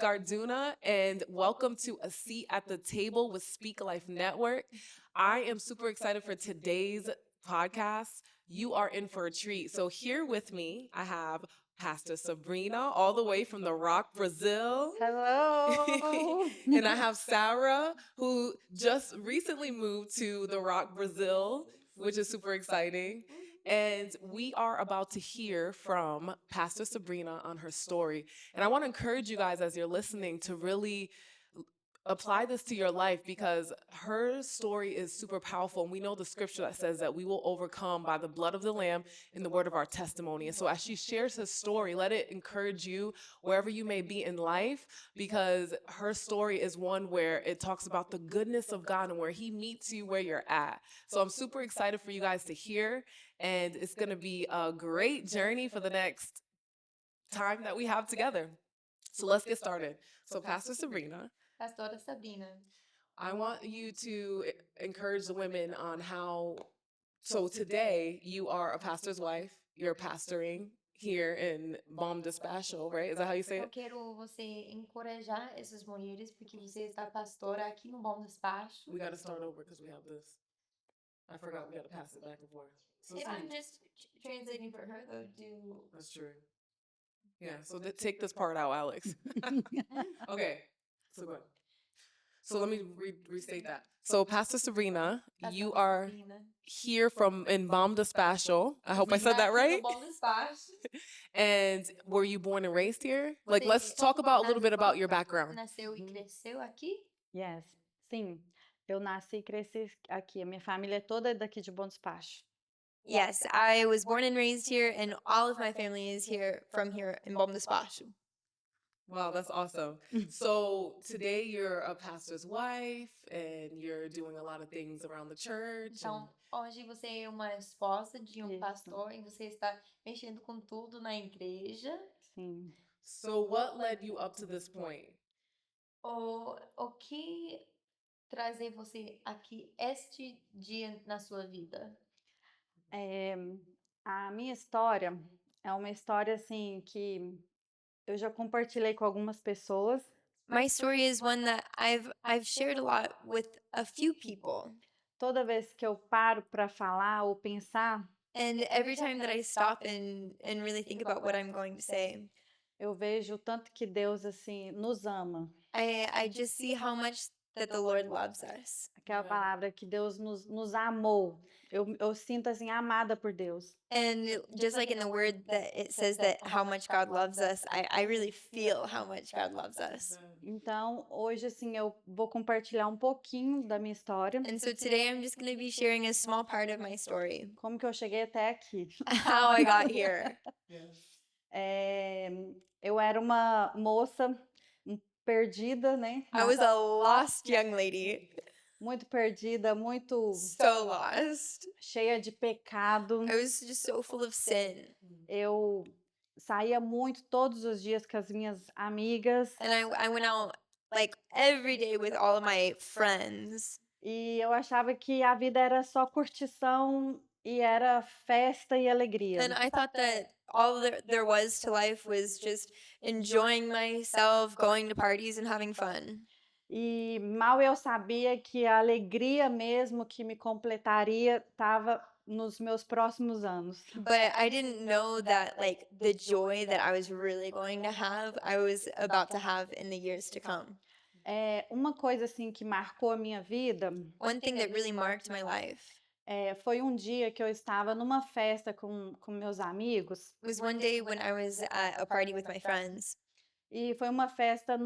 Garduna, and welcome to A Seat at the Table with Speak Life Network. I am super excited for today's podcast. You are in for a treat. So here with me, I have Pastor Sabrina, all the way from the Rock, Brazil. Hello. And I have Sarah, who just recently moved to the Rock, Brazil, which is super exciting. And we are about to hear from Pastor Sabrina on her story. And I want to encourage you guys as you're listening to really apply this to your life because her story is super powerful. And we know the scripture that says that we will overcome by the blood of the Lamb in the word of our testimony. And so as she shares her story, let it encourage you wherever you may be in life, because her story is one where it talks about the goodness of God and where he meets you where you're at. So I'm super excited for you guys to hear, and it's going to be a great journey for the next time that we have together. So let's get started. So Pastor Sabrina, Pastora Sabrina. I want you to encourage the women on how, so today you are a pastor's wife, you're pastoring here in Bom Despacho, right? Is that how you say Eu it? quero você encorajar essas mulheres porque você está pastora aqui no Bom Despacho. We got to start over because we have this. I forgot we got to pass it back and forth. So If sorry. I'm just translating for her, though, That's true. Yeah, so take this part out, Alex. Okay, so go ahead. So let me restate that. So Pastor Sabrina, you are here from in Bom Despacho. I hope I said that right. Bom Despacho. And were you born and raised here? Like, let's talk about a little bit about your background. Nasceu e cresceu aqui? Yes, sim. Eu nasci e cresci aqui. A minha família é toda daqui de Bom Despacho. Yes, I was born and raised here, and all of my family is here from here in Bom Despacho. Wow, that's awesome. So today you're a pastor's wife and you're doing a lot of things around the church. Então, hoje você é uma esposa de Isso. pastor e você está mexendo com tudo na igreja. Sim. So what led you up to this point? O que trazer você aqui este dia na sua vida? A minha história é uma história assim que eu já compartilhei com algumas pessoas. My story is one that I've shared a lot with a few people. Toda vez que eu paro para falar ou pensar, And every time that I stop and really think about what I'm going to say, eu vejo o tanto que Deus assim nos ama. I just see how much that the Lord loves us. Aquela palavra que Deus nos amou. Eu sinto assim amada por Deus. And just like in the word that it says that how much God loves us, I really feel how much God loves us. Então, hoje assim eu vou compartilhar um pouquinho da minha história. And so today I'm just going to be sharing a small part of my story. Como que eu cheguei até aqui? How I got here. Eu era uma moça perdida, né? I was a lost young lady. Muito perdida, muito So lost. cheia de pecado. I was just so full of sin. Eu saía muito todos os dias com as minhas amigas. And I went out like every day with all of my friends. E eu achava que a vida era só curtição e era festa e alegria. And I thought that all there was to life was just enjoying myself, going to parties and having fun. E mal eu sabia que a alegria mesmo que me completaria estava nos meus próximos anos. But I didn't know that like the joy that I was really going to have, I was about to have in the years to come. Uma coisa assim que marcou a minha vida One thing that really marked my life foi um dia que eu estava numa festa com meus amigos. was one day when I was at a party with my friends. E foi uma festa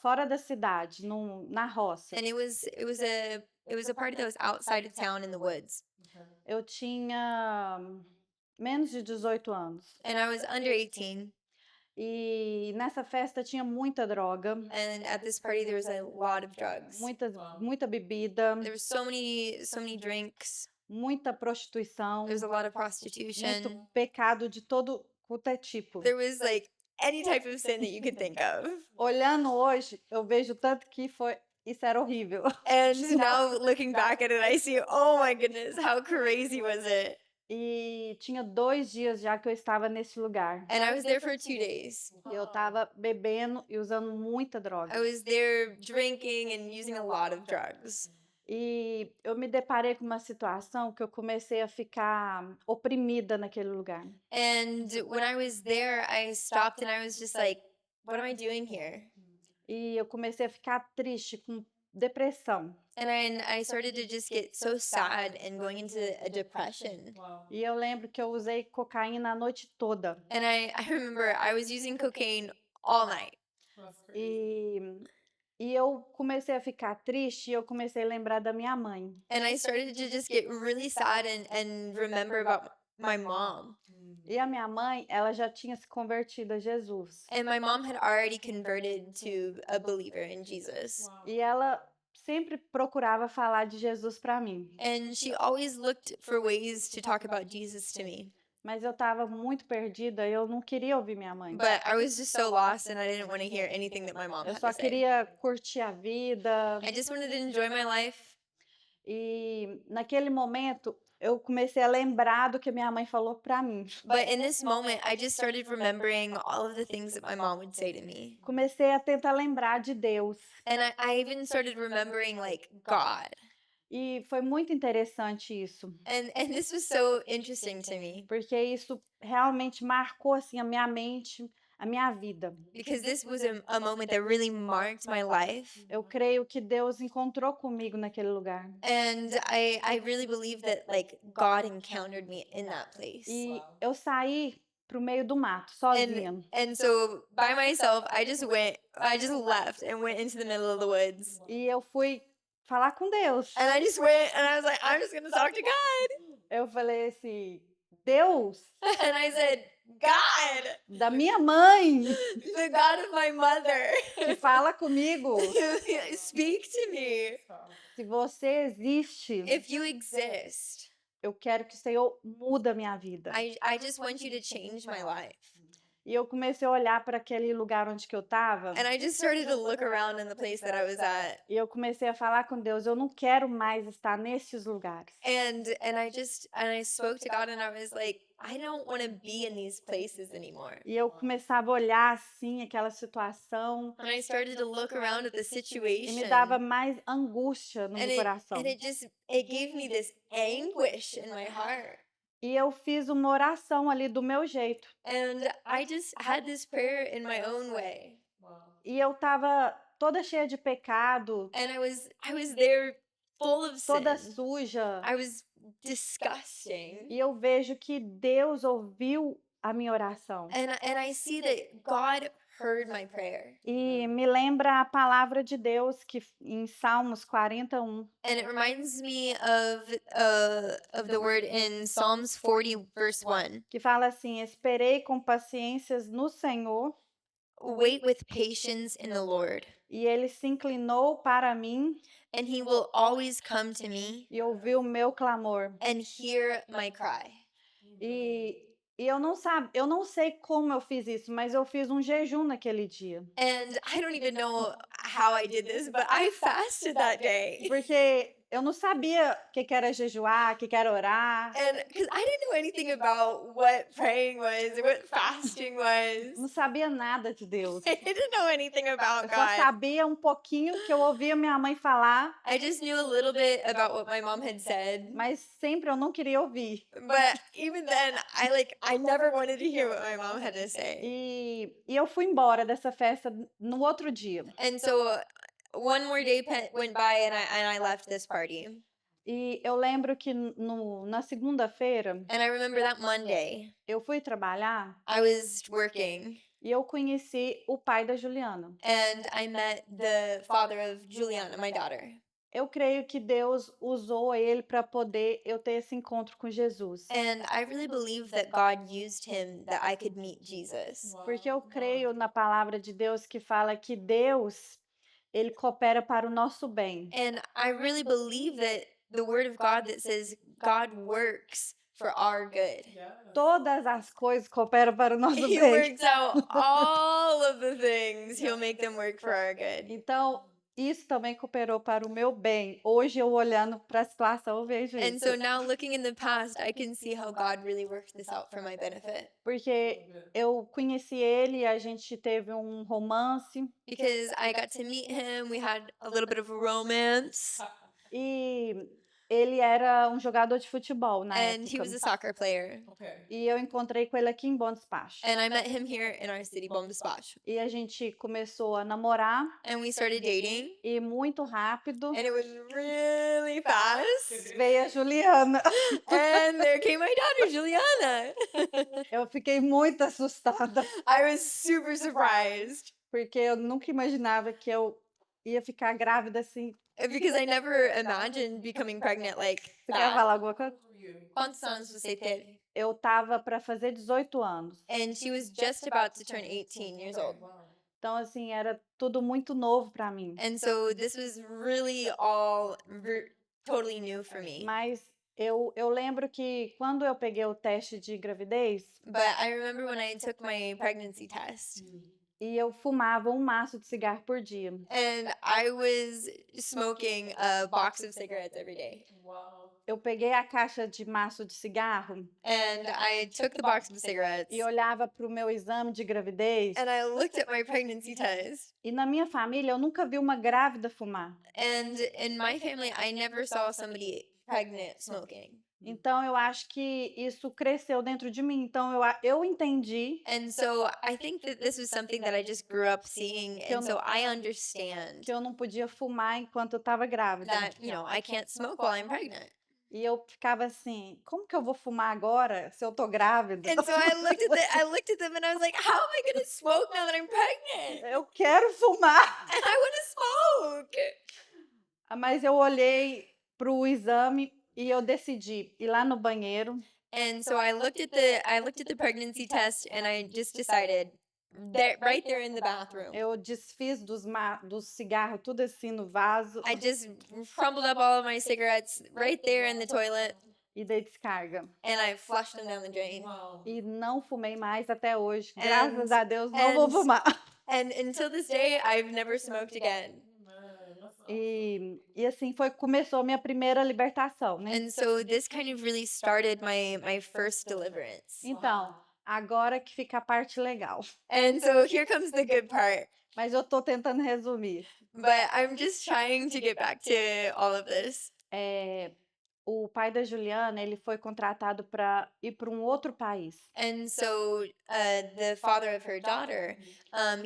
fora da cidade, na roça. And it was a party that was outside of town in the woods. Eu tinha menos de 18 anos. And I was under 18. E nessa festa tinha muita droga. And at this party there was a lot of drugs. Muita bebida. There were so many drinks. Muita prostituição. There was a lot of prostitution. Muito pecado de todo quanto é tipo. There was like any type of sin that you could think of. Olhando hoje, eu vejo tanto que isso era horrível. And now looking back at it, I see, oh my goodness, how crazy was it? E tinha 2 dias já que eu estava nesse lugar. And I was there for 2 days. E eu estava bebendo e usando muita droga. I was there drinking and using a lot of drugs. E eu me deparei com uma situação que eu comecei a ficar oprimida naquele lugar. And when I was there, I stopped and I was just like, what am I doing here? E eu comecei a ficar triste, com depressão. And I started to just get so sad and going into a depression. E eu lembro que eu usei cocaína a noite toda. And I remember I was using cocaine all night. E eu comecei a ficar triste e eu comecei a lembrar da minha mãe. And I started to just get really sad and remember about my mom. E a minha mãe, ela já tinha se convertido a Jesus. And my mom had already converted to a believer in Jesus. E ela sempre procurava falar de Jesus para mim. And she always looked for ways to talk about Jesus to me. Mas eu estava muito perdida, eu não queria ouvir minha mãe. But I was just so lost and I didn't want to hear anything that my mom Eu had só to say. queria curtir a vida. I just wanted to enjoy my life. E naquele momento eu comecei a lembrar do que minha mãe falou para mim. But in this moment, I just started remembering all of the things that my mom would say to me. Comecei a tentar lembrar de Deus. And I even started remembering like God. E foi muito interessante isso, And this was so interesting to me porque isso realmente marcou assim a minha mente, a minha vida. because this was a moment that really marked my life. Eu creio que Deus encontrou comigo naquele lugar. And I really believe that like God encountered me in that place. E eu saí pro meio do mato, sozinha. And so by myself, I just left and went into the middle of the woods. E eu fui falar com Deus. And I just went and I was like, I'm just going to talk to God. Eu falei assim, Deus, And I said, God, da minha mãe, the God of my mother, que fala comigo. speak to me. Se você existe, If you exist, eu quero que o Senhor muda a minha vida. I just want you to change my life. E eu comecei a olhar para aquele lugar onde que eu estava. And I just started to look around in the place that I was at. E eu comecei a falar com Deus, eu não quero mais estar nesses lugares. And I spoke to God and I was like, I don't want to be in these places anymore. E eu começava a olhar assim aquela situação And I started to look around at the e situation. me dava mais angústia no and meu coração. it gave me this anguish in my heart. E eu fiz uma oração ali do meu jeito. And I just had this prayer in my own way. E eu estava toda cheia de pecado, And I was there full of toda sin. suja. I was disgusting. E eu vejo que Deus ouviu a minha oração. And I see that God heard my prayer. E me lembra a palavra de Deus que em Salmos 41, And it reminds me of the word in Psalms 40 verse 1. que fala assim: esperei com paciências no Senhor, Wait with patience in the Lord, e ele se inclinou para mim and he will always come to me e ouviu o meu clamor. and hear my cry. E eu não sei como eu fiz isso, mas eu fiz um jejum naquele dia. And I don't even know how I did this, but I fasted that day. Porque eu não sabia o que era jejuar, o que era orar. And because I didn't know anything about what praying was, what fasting was. Não sabia nada de Deus. I didn't know anything about Eu só God. sabia um pouquinho que eu ouvia minha mãe falar, I just knew a little bit about what my mom had said. mas sempre eu não queria ouvir. But even then, I never wanted to hear what my mom had to say. E eu fui embora dessa festa no outro dia. And so one more day went by and I left this party. E eu lembro que na segunda-feira And I remember that Monday, eu fui trabalhar I was working e eu conheci o pai da Juliana. and I met the father of Juliana, my daughter. Eu creio que Deus usou ele para poder eu ter esse encontro com Jesus. And I really believe that God used him that I could meet Jesus. Porque eu creio na palavra de Deus que fala que Deus, ele coopera para o nosso bem. And I really believe that the word of God that says God works for our good. Todas as coisas cooperam para o nosso He bem. works out all of the things. He'll make them work for our good. Então, isso também cooperou para o meu bem. Hoje eu olhando para a situação eu vejo And isso. so now looking in the past, I can see how God really worked this out for my benefit. Porque eu conheci ele, a gente teve um romance Because I got to meet him, we had a little bit of a romance, e ele era um jogador de futebol na and he época. was a soccer player. Okay. E eu encontrei com ele aqui em Bom Despacho. And I met him here in our city, Bom Despacho. E a gente começou a namorar And we started dating, e muito rápido and it was really fast. veio a Juliana. And there came my daughter, Juliana. Eu fiquei muito assustada, I was super surprised porque eu nunca imaginava que eu ia ficar grávida assim. because I never imagined becoming pregnant like Você quer that. falar alguma coisa? Quantos anos você teve? Eu tava para fazer 18 anos. And she was just about to turn 18 years old. Então, assim, era tudo muito novo para mim. And so this was really all totally new for me. Mas eu lembro que quando eu peguei o teste de gravidez But I remember when I took my pregnancy test e eu fumava um maço de cigarro por dia. and I was smoking a box of cigarettes every day. Wow. Eu peguei a caixa de maço de cigarro And I took the box of cigarettes e olhava para o meu exame de gravidez. and I looked at my pregnancy test. E na minha família eu nunca vi uma grávida fumar. And in my family, I never saw somebody pregnant smoking. Então eu acho que isso cresceu dentro de mim. Então eu entendi And so I think that this was something that I just grew up seeing. And so I understand que eu não podia fumar enquanto eu estava grávida. that, I can't smoke while I'm pregnant. E eu ficava assim, como que eu vou fumar agora se eu tô grávida? And so I looked at them and I was like, how am I going to smoke now that I'm pregnant? Eu quero fumar. And I want to smoke. Mas eu olhei para o exame e eu decidi ir lá no banheiro. And so I looked at the pregnancy test and I just decided right there in the bathroom. Eu desfiz dos cigarros tudo assim no vaso I just crumbled up all of my cigarettes right there in the toilet e dei descarga. and I flushed them down the drain. Wow. E não fumei mais até hoje. And- Graças a Deus não vou and- fumar. And until this day, I've never smoked again. Man, that's E assim começou a minha primeira libertação, né? And so this kind of really started my first deliverance. Então, agora que fica a parte legal. And so here comes the good part. Mas eu tô tentando resumir. But I'm just trying to get back to all of this. O pai da Juliana, ele foi contratado para ir para um outro país. And so the father of her daughter,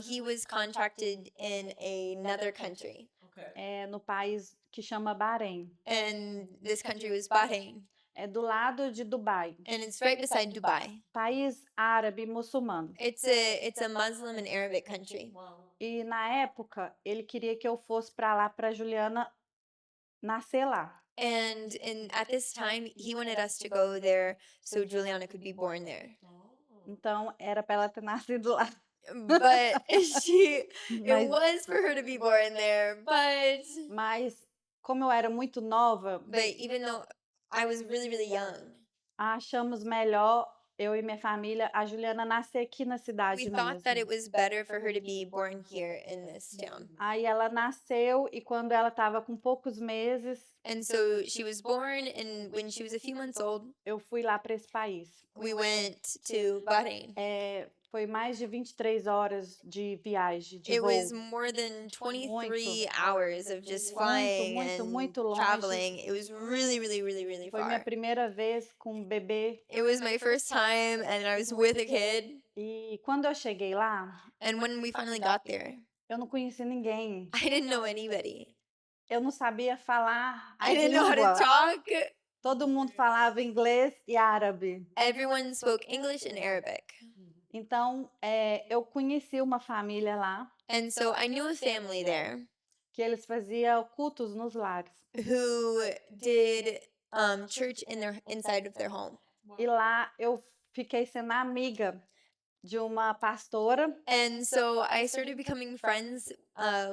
he was contracted in another country. okay. No país que chama Bahrein. And this country was Bahrain. É do lado de Dubai. And it's right beside Dubai. País árabe muçulmano. It's a Muslim and Arabic country. Wow. E na época, ele queria que eu fosse para lá para Juliana nascer lá. And at this time, he wanted us to go there so Juliana could be born there. Então, era para ela ter nascido lá. But it Mas, was for her to be born there. mas como eu era muito nova, But even though I was really, really young, achamos melhor, eu e minha família, a Juliana nascer aqui na cidade we thought that mesmo. it was better for her to be born here in this town. Aí ela nasceu e quando ela estava com poucos meses, And so she was born, and when she was a few months old, eu fui lá para esse país. we went to Bahrain. Foi mais de 23 horas de viagem, de It voo. was more than 23 hours of just Muito, flying muito, and muito longe. traveling. It was really, really, really, really Foi minha far. primeira vez com um bebê. It was my first time, and I was with a kid. E quando eu cheguei lá, And when we finally got there, eu não conheci ninguém. I didn't know anybody. Eu não sabia falar a I didn't know how língua. to talk. Todo mundo falava inglês e árabe. Everyone spoke English and Arabic. Então, eu conheci uma família lá And so I knew a family there que eles faziam cultos nos lares. who did church inside of their home. E lá eu fiquei sendo amiga de uma pastora And so I started becoming friends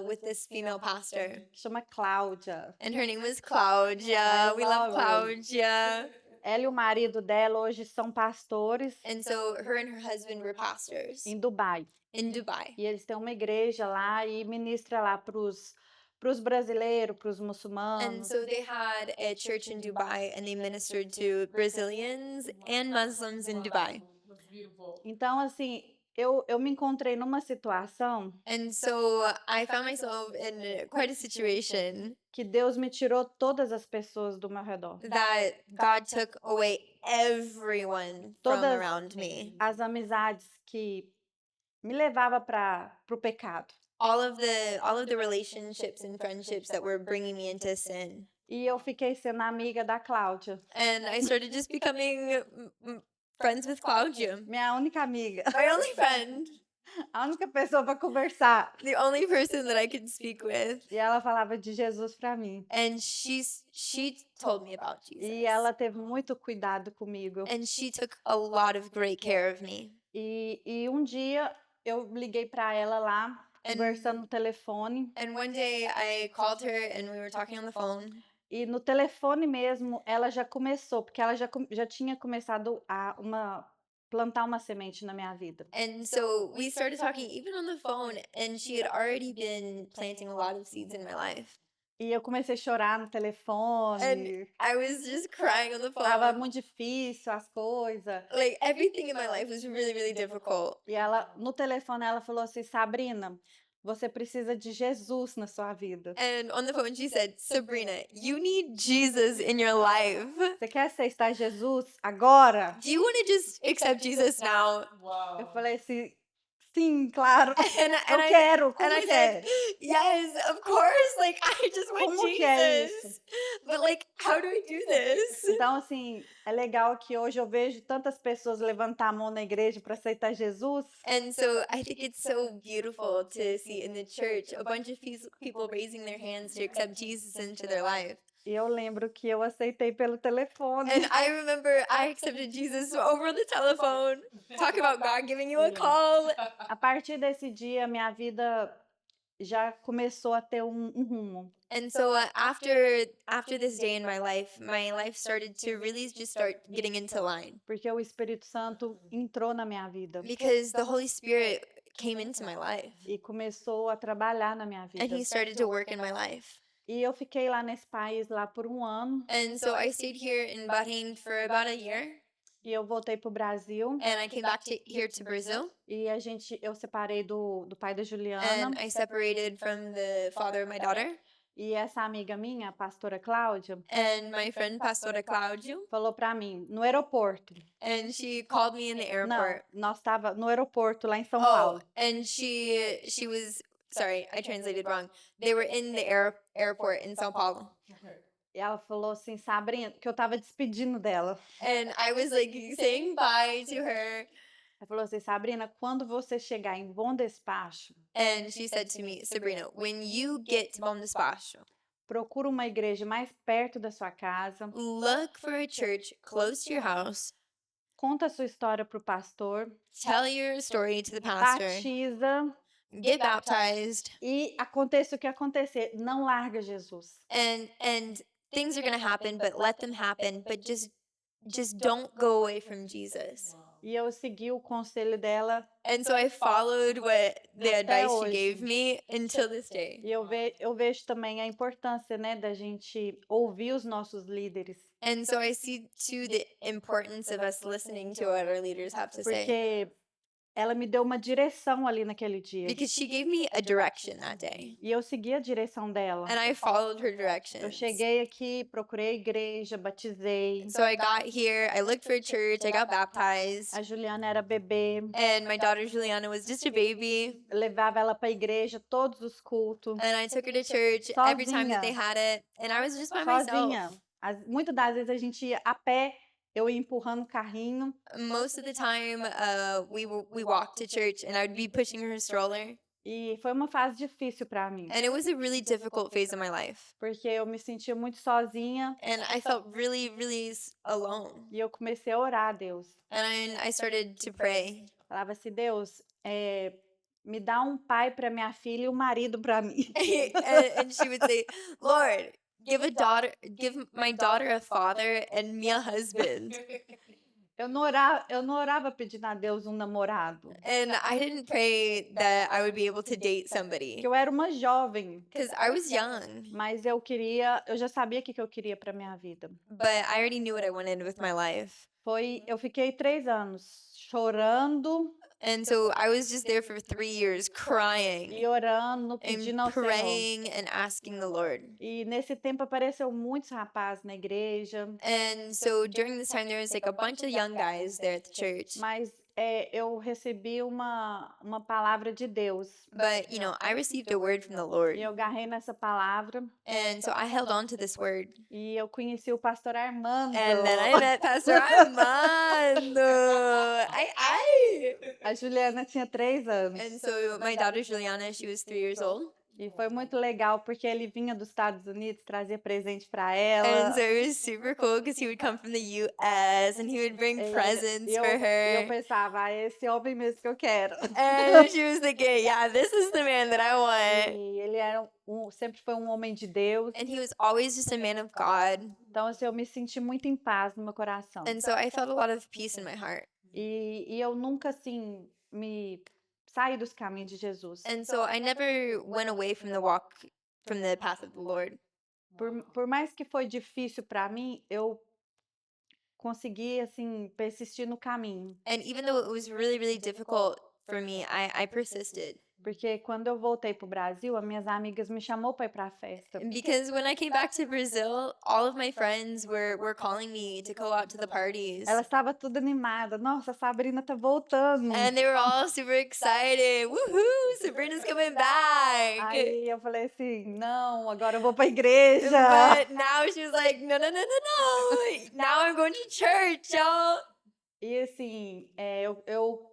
with this female pastor. que chama Cláudia. And her name was Claudia. I We love love her. Claudia. Ela e o marido dela hoje são pastores And so her and her husband were pastors em Dubai. in Dubai. E eles têm uma igreja lá e ministra lá para os para os brasileiros, para os And muçulmanos. so they had a church in Dubai and they ministered to Brazilians and Muslims in Dubai. That's beautiful. Então, assim, eu me encontrei numa situação And so I found myself in quite a situation que Deus me tirou todas as pessoas do meu redor. that God took away everyone from Todas around me. as amizades que me levava para o pecado. All of the relationships and friendships that were bringing me into sin. E eu fiquei sendo amiga da Cláudia, And I started just becoming friends with Claudia, minha única amiga, my only friend, a única pessoa para conversar. the only person that I could speak with. E ela falava de Jesus para mim. And she told me about Jesus. E ela teve muito cuidado comigo. And she took a lot of great care of me. E um dia eu liguei para ela lá, And- conversando no telefone. And one day I called her and we were talking on the phone. E no telefone mesmo, ela já começou, porque ela já tinha começado a plantar uma semente na minha vida. And so we started talking even on the phone, and she had already been planting a lot of seeds in my life. E eu comecei a chorar no telefone. I was just crying on the Tava phone. muito difícil as coisas. Like everything in my life was really, really difficult. E ela, no telefone, ela falou assim: Sabrina, você precisa de Jesus na sua vida. And on the phone, she said, Sabrina, you need Jesus in your life. Você quer aceitar Jesus agora? Do you want to just accept Jesus now? Wow. Eu falei assim: sim, claro. And Eu I quero. Como and I que said, é? yes, of course. Like, I just want Como que é Jesus. But, like, how do I do this? Então, assim, é legal que hoje eu vejo tantas pessoas levantar a mão na igreja para aceitar Jesus. And so I think it's so beautiful to see in the church a bunch of people raising their hands to accept Jesus into their life. E eu lembro que eu aceitei pelo telefone. And I remember I accepted Jesus over the telephone. Talk about God giving you a call. A partir desse dia, minha vida já começou a ter um rumo. And so after this day in my life started to really just start getting into line Porque o Espírito Santo entrou na minha vida because the Holy Spirit came into my life e começou a trabalhar na minha vida. and he started to work in my life. E eu fiquei lá nesse país lá por um ano And so I stayed here in Bahrain for about a year e eu voltei pro Brasil and I came back here to Brazil e eu separei do pai da Juliana and I separated from the father of my daughter. e essa amiga minha, a pastora Cláudia, And my friend Pastora Claudio, falou pra mim no aeroporto. and she called me in the airport. Não, nós tava no aeroporto lá em São Oh, Paulo. and she was sorry, I translated wrong. They were in the airport in São Paulo. E ela falou assim, Sabrina, que eu tava despedindo dela. And I was like saying bye to her. Ela falou assim, Sabrina, quando você chegar em Bom Despacho, And she said to me, Sabrina, when you get to Bom Despacho, procura uma igreja mais perto da sua casa, look for a church close to your house, conta a sua história pro pastor, tell your story to the pastor, batiza get baptized, e aconteça o que acontecer, não larga Jesus. and things are gonna happen, but let them happen, but just don't go away from Jesus. E eu segui o conselho dela And so I followed what the Até advice she hoje. gave me until this day. e eu vejo também a importância, né, da gente ouvir os nossos líderes. And so I see too the importance of us listening to what our leaders have to say. Porque ela me deu uma direção ali naquele dia. Because she gave me a direction that day. E eu segui a direção dela. And I followed her Eu directions. cheguei aqui, procurei a igreja, batizei. So I got here, I looked for a church, I got baptized. A Juliana era bebê. And my daughter Juliana was just a baby. Eu levava ela para a igreja todos os cultos. And I took her to church every time that Sozinha. they had it. And I was just by Sozinha. myself. Muitas das vezes a gente ia a pé, eu ia empurrando o carrinho. Most of the time, we walked to church and I would be pushing her stroller. E foi uma fase difícil para mim. And it was a really difficult phase of my life. Porque eu me sentia muito sozinha. And I felt really, really alone. E eu comecei a orar a Deus. And I started to pray. Falava assim, Deus, me dá um pai para minha filha e um marido para mim. and she would say, Lord, give my daughter a father and me a husband. eu não orava pedindo a Deus um namorado, And I didn't pray that I would be able to date porque somebody eu era uma jovem, because I was young, mas eu já sabia o que eu queria para minha vida. but I already knew what I wanted with my life. Eu fiquei 3 anos chorando And so I was just there for 3 years e crying orando, and pedindo ao Senhor. praying and asking the Lord. E nesse tempo apareceu muitos rapazes na igreja, And so during this time, there was like a bunch of young guys there at the church. mas eu recebi uma palavra de Deus. But, I received a word from the Lord. E eu agarrei nessa palavra And so I held on to this word. e eu conheci o pastor Armando. And then I met Pastor Armando. A Juliana tinha 3 anos. And so my daughter Juliana, she was 3 years old. E foi muito legal porque ele vinha dos Estados Unidos, trazia presente para ela. And so it was super cool because he would come from the US and he would bring presents E for eu her. pensava, é esse homem mesmo que eu quero. And she was thinking, yeah, this is the man that I want. E ele era sempre foi um homem de Deus. And he was always just a man of God. Então, assim, eu me senti muito em paz no meu coração. And so I felt a lot of peace in my heart. E eu nunca, assim, me saí dos caminhos de Jesus. And so I never went away from the walk, from the path of the Lord. Por mais que foi difícil para mim, eu consegui, assim, persistir no caminho. And even though it was really, really difficult for me, I persisted. Porque quando eu voltei pro Brasil, as minhas amigas me chamou para ir para a festa. Because when I came back to Brazil, all of my friends were calling me to go out to the parties. Ela estava tudo animada. Nossa, a Sabrina tá voltando. And they were all super excited. Woohoo! Sabrina's coming back. Aí eu falei assim, não, agora eu vou pra igreja. But now she was like, no. Now I'm going to church, y'all. E assim, eu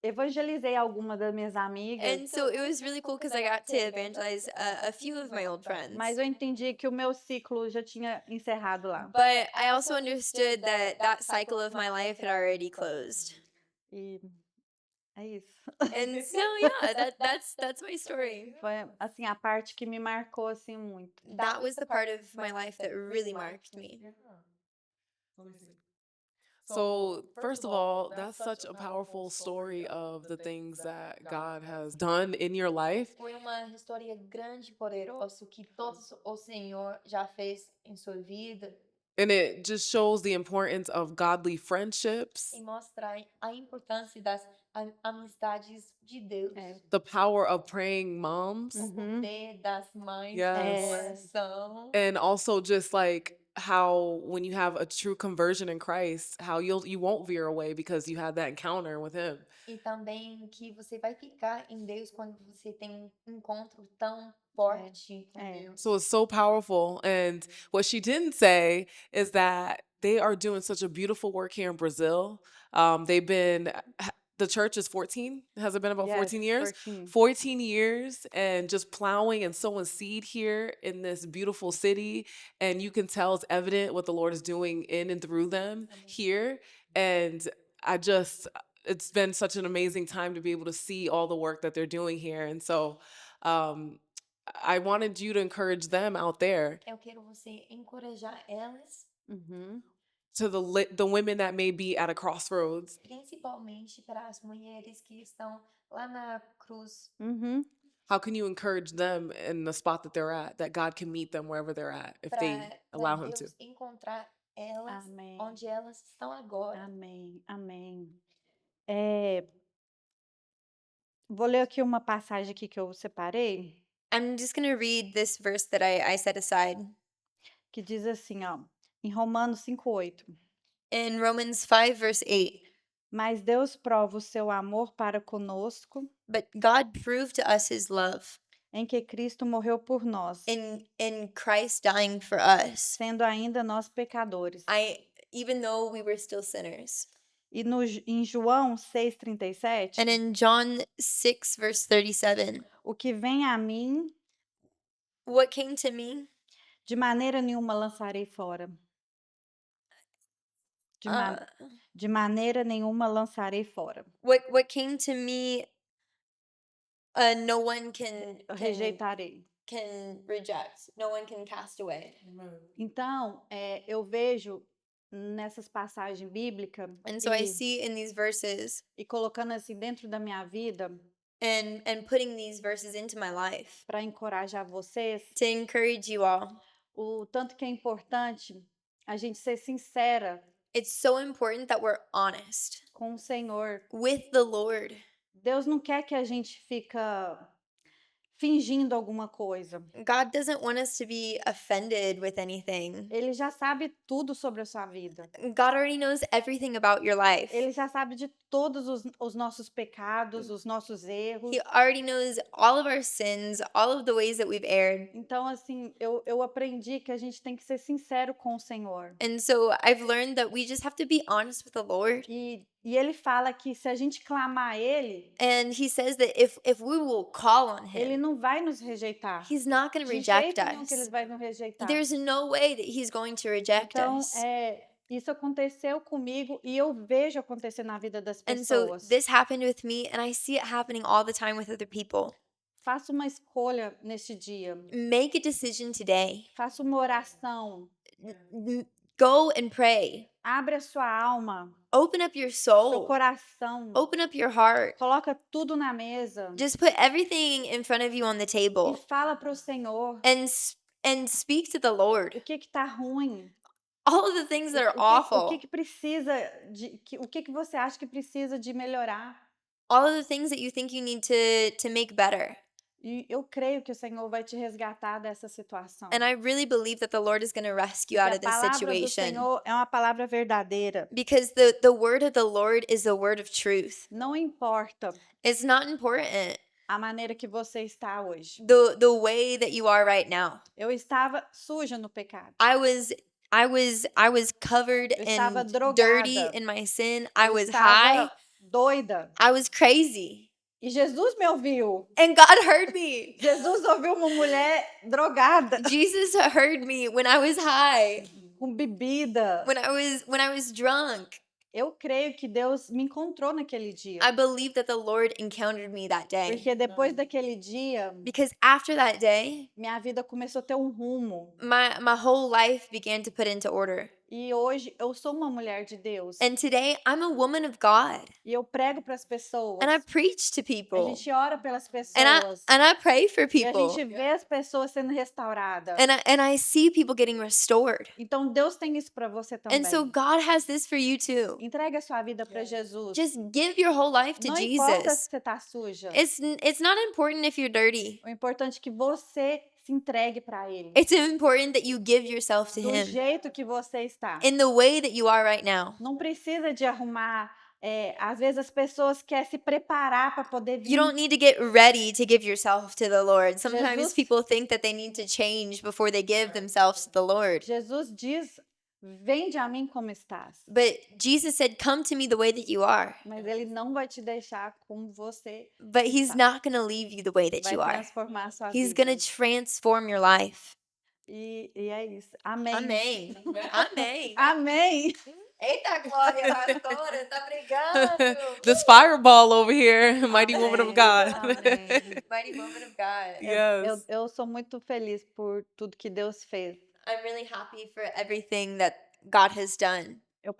evangelizei algumas das minhas amigas, And so it was really cool because I got to evangelize a few of my old friends. mas eu entendi que o meu ciclo já tinha encerrado lá. But I also understood that cycle of my life had already closed. E é isso. And so yeah, that's my story. Foi assim a parte que me marcou assim muito. That was the part of my life that really marked me. So, first of all, that's such a powerful story of the things that God has done in your life. Foi uma história grande e poderosa que todo o Senhor já fez em sua vida And it just shows the importance of godly friendships, e mostra a importância das amizades de Deus. the power of praying moms, O poder das mães Yes. do coração. and also just like how when you have a true conversion in Christ, how you won't veer away because you had that encounter with him. E também que você vai ficar em Deus quando você tem um encontro tão forte com Deus. So it's so powerful. And what she didn't say is that they are doing such a beautiful work here in Brazil. The church is 14. Has it been about 14 years? 14 years and just plowing and sowing seed here in this beautiful city. And you can tell it's evident what the Lord is doing in and through them here. And it's been such an amazing time to be able to see all the work that they're doing here. And so I wanted you to encourage them out there, Eu quero você encorajar elas, to the women that may be at a crossroads. principalmente para as mulheres que estão lá na cruz. How can you encourage them in the spot that they're at, that God can meet them wherever they're at if they Para allow him to? Deus encontrar elas Amém. onde elas estão agora. Amém, amém. Vou ler aqui uma passagem aqui que eu separei, I'm just going to read this verse that I set aside. que diz assim, ó, em Romanos 5:8. In Romans 5, verse 8. Mas Deus prova o seu amor para conosco, But God proved to us his love em que Cristo morreu por nós, in Christ dying for us, sendo ainda nós pecadores. even though we were still sinners. E em João 6:37, And in John 6, verse 37, o que vem a mim, what came to me, de maneira nenhuma lançarei fora. De maneira nenhuma lançarei fora. what came to me, no one can Rejeitarei. reject. No one can cast away. Então, eu vejo nessas passagens bíblicas And so I e, see in these verses e colocando assim dentro da minha vida and putting these verses into my life para encorajar vocês, to encourage you all. o tanto que é importante a gente ser sincera It's so important that we're honest com o Senhor. with the Lord. Deus não quer que a gente fica fingindo alguma coisa. God doesn't want us to be offended with anything. Ele já sabe tudo sobre a sua vida. God already knows everything about your life. Ele já sabe de todos os nossos pecados, os nossos erros. He already knows all of our sins, all of the ways that we've erred. Então, assim, eu aprendi que a gente tem que ser sincero com o Senhor. And so I've learned that we just have to be honest with the Lord. E ele fala que se a gente clamar a Ele, And he says that if we will call on Ele him, não vai nos rejeitar. he's not going to De reject jeito nenhum que Ele us. vai nos rejeitar. There's no way that he's going to reject Então, us. isso aconteceu comigo e eu vejo acontecer na vida das And so pessoas. this happened with me, and I see it happening all the time with other people. Faça uma escolha neste dia. Make a decision today. Faça uma oração. Go and pray. Abre a sua alma, Open up your seu soul. coração. Open up your heart. Coloca tudo na mesa Just put everything in front of you on the e table fala para o Senhor and speak to the Lord. o que está ruim. All of the things that are O awful. que precisa o que você acha que precisa de melhorar? All of the things that you think you need to make better. E eu creio que o Senhor vai te resgatar dessa situação. And I really believe that the Lord is going to rescue Porque out a of this palavra do situation. Senhor é uma palavra verdadeira. Because the word of the Lord is the word of truth. Não importa It's not important a maneira que você está hoje. the way that you are right now. Eu estava suja no pecado. I was covered Eu estava and drogada. dirty in my sin. I Eu was estava high. doida. I was crazy. E Jesus me ouviu. And God heard me. Jesus ouviu uma mulher drogada, Jesus heard me when I was high, com bebida. when I was drunk. Eu creio que Deus me encontrou naquele dia. I believe that the Lord encountered me that day. Porque depois daquele dia, Because after that day, minha vida começou a ter um rumo. my whole life began to put into order. E hoje eu sou uma mulher de Deus. And today I'm a woman of God. E eu prego para as pessoas. And I preach to A people. gente ora pelas And pessoas. I pray for E a people. gente vê as pessoas sendo restauradas. And I see people getting restored. Então Deus tem isso para você também. And so God has this for you too. Entregue a sua vida para Jesus. Just give your whole life to Não importa Jesus. se você está suja. It's not important if you're dirty. O importante é que você se entregue para Ele. It's important that you give yourself to Do him jeito que você está. in the way that you are right now. Não precisa de arrumar. Às vezes as pessoas querem se preparar para poder vir. You don't need to get ready to give yourself to the Lord. Sometimes Jesus- people think that they need to change before they give themselves to the Lord. Jesus diz: vende a mim como estás. But Jesus said, "Come to me the way that you are." Mas Ele não vai te deixar como você. But he's Tá. not going to leave you the way that Vai you are. transformar a sua He's vida. going to transform your life. E é isso. Amém. Amém. Amém. Amém. Eita glória, pastora, tá brigando. This fireball over here, mighty woman of God. Amém. Mighty woman of God. Yes. Eu sou muito feliz por tudo que Deus fez. I'm really happy for everything that God has done. Eu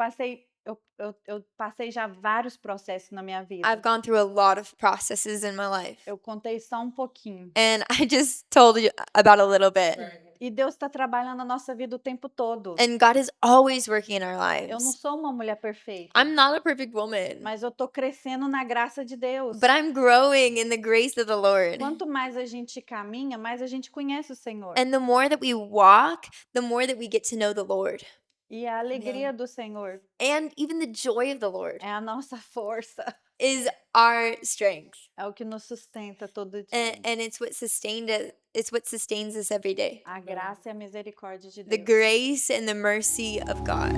passei já vários processos na minha vida. I've gone through a lot of processes in my life. Eu contei só um pouquinho. And I just told you about a little bit. E Deus está trabalhando na nossa vida o tempo todo. And God is always working in our Eu não lives. sou uma mulher perfeita, I'm not a perfect woman, mas eu tô crescendo na graça de Deus. but I'm growing in the grace of the Lord. Quanto mais a gente caminha, mais a gente conhece o Senhor. And the more that we walk, the more that we get to know the Lord. E a alegria do Senhor And even the joy of the Lord é a nossa força. is our strength. É o que nos sustenta todo dia. And it's what sustains us every day. A graça e a misericórdia de The Deus. grace and the mercy of God.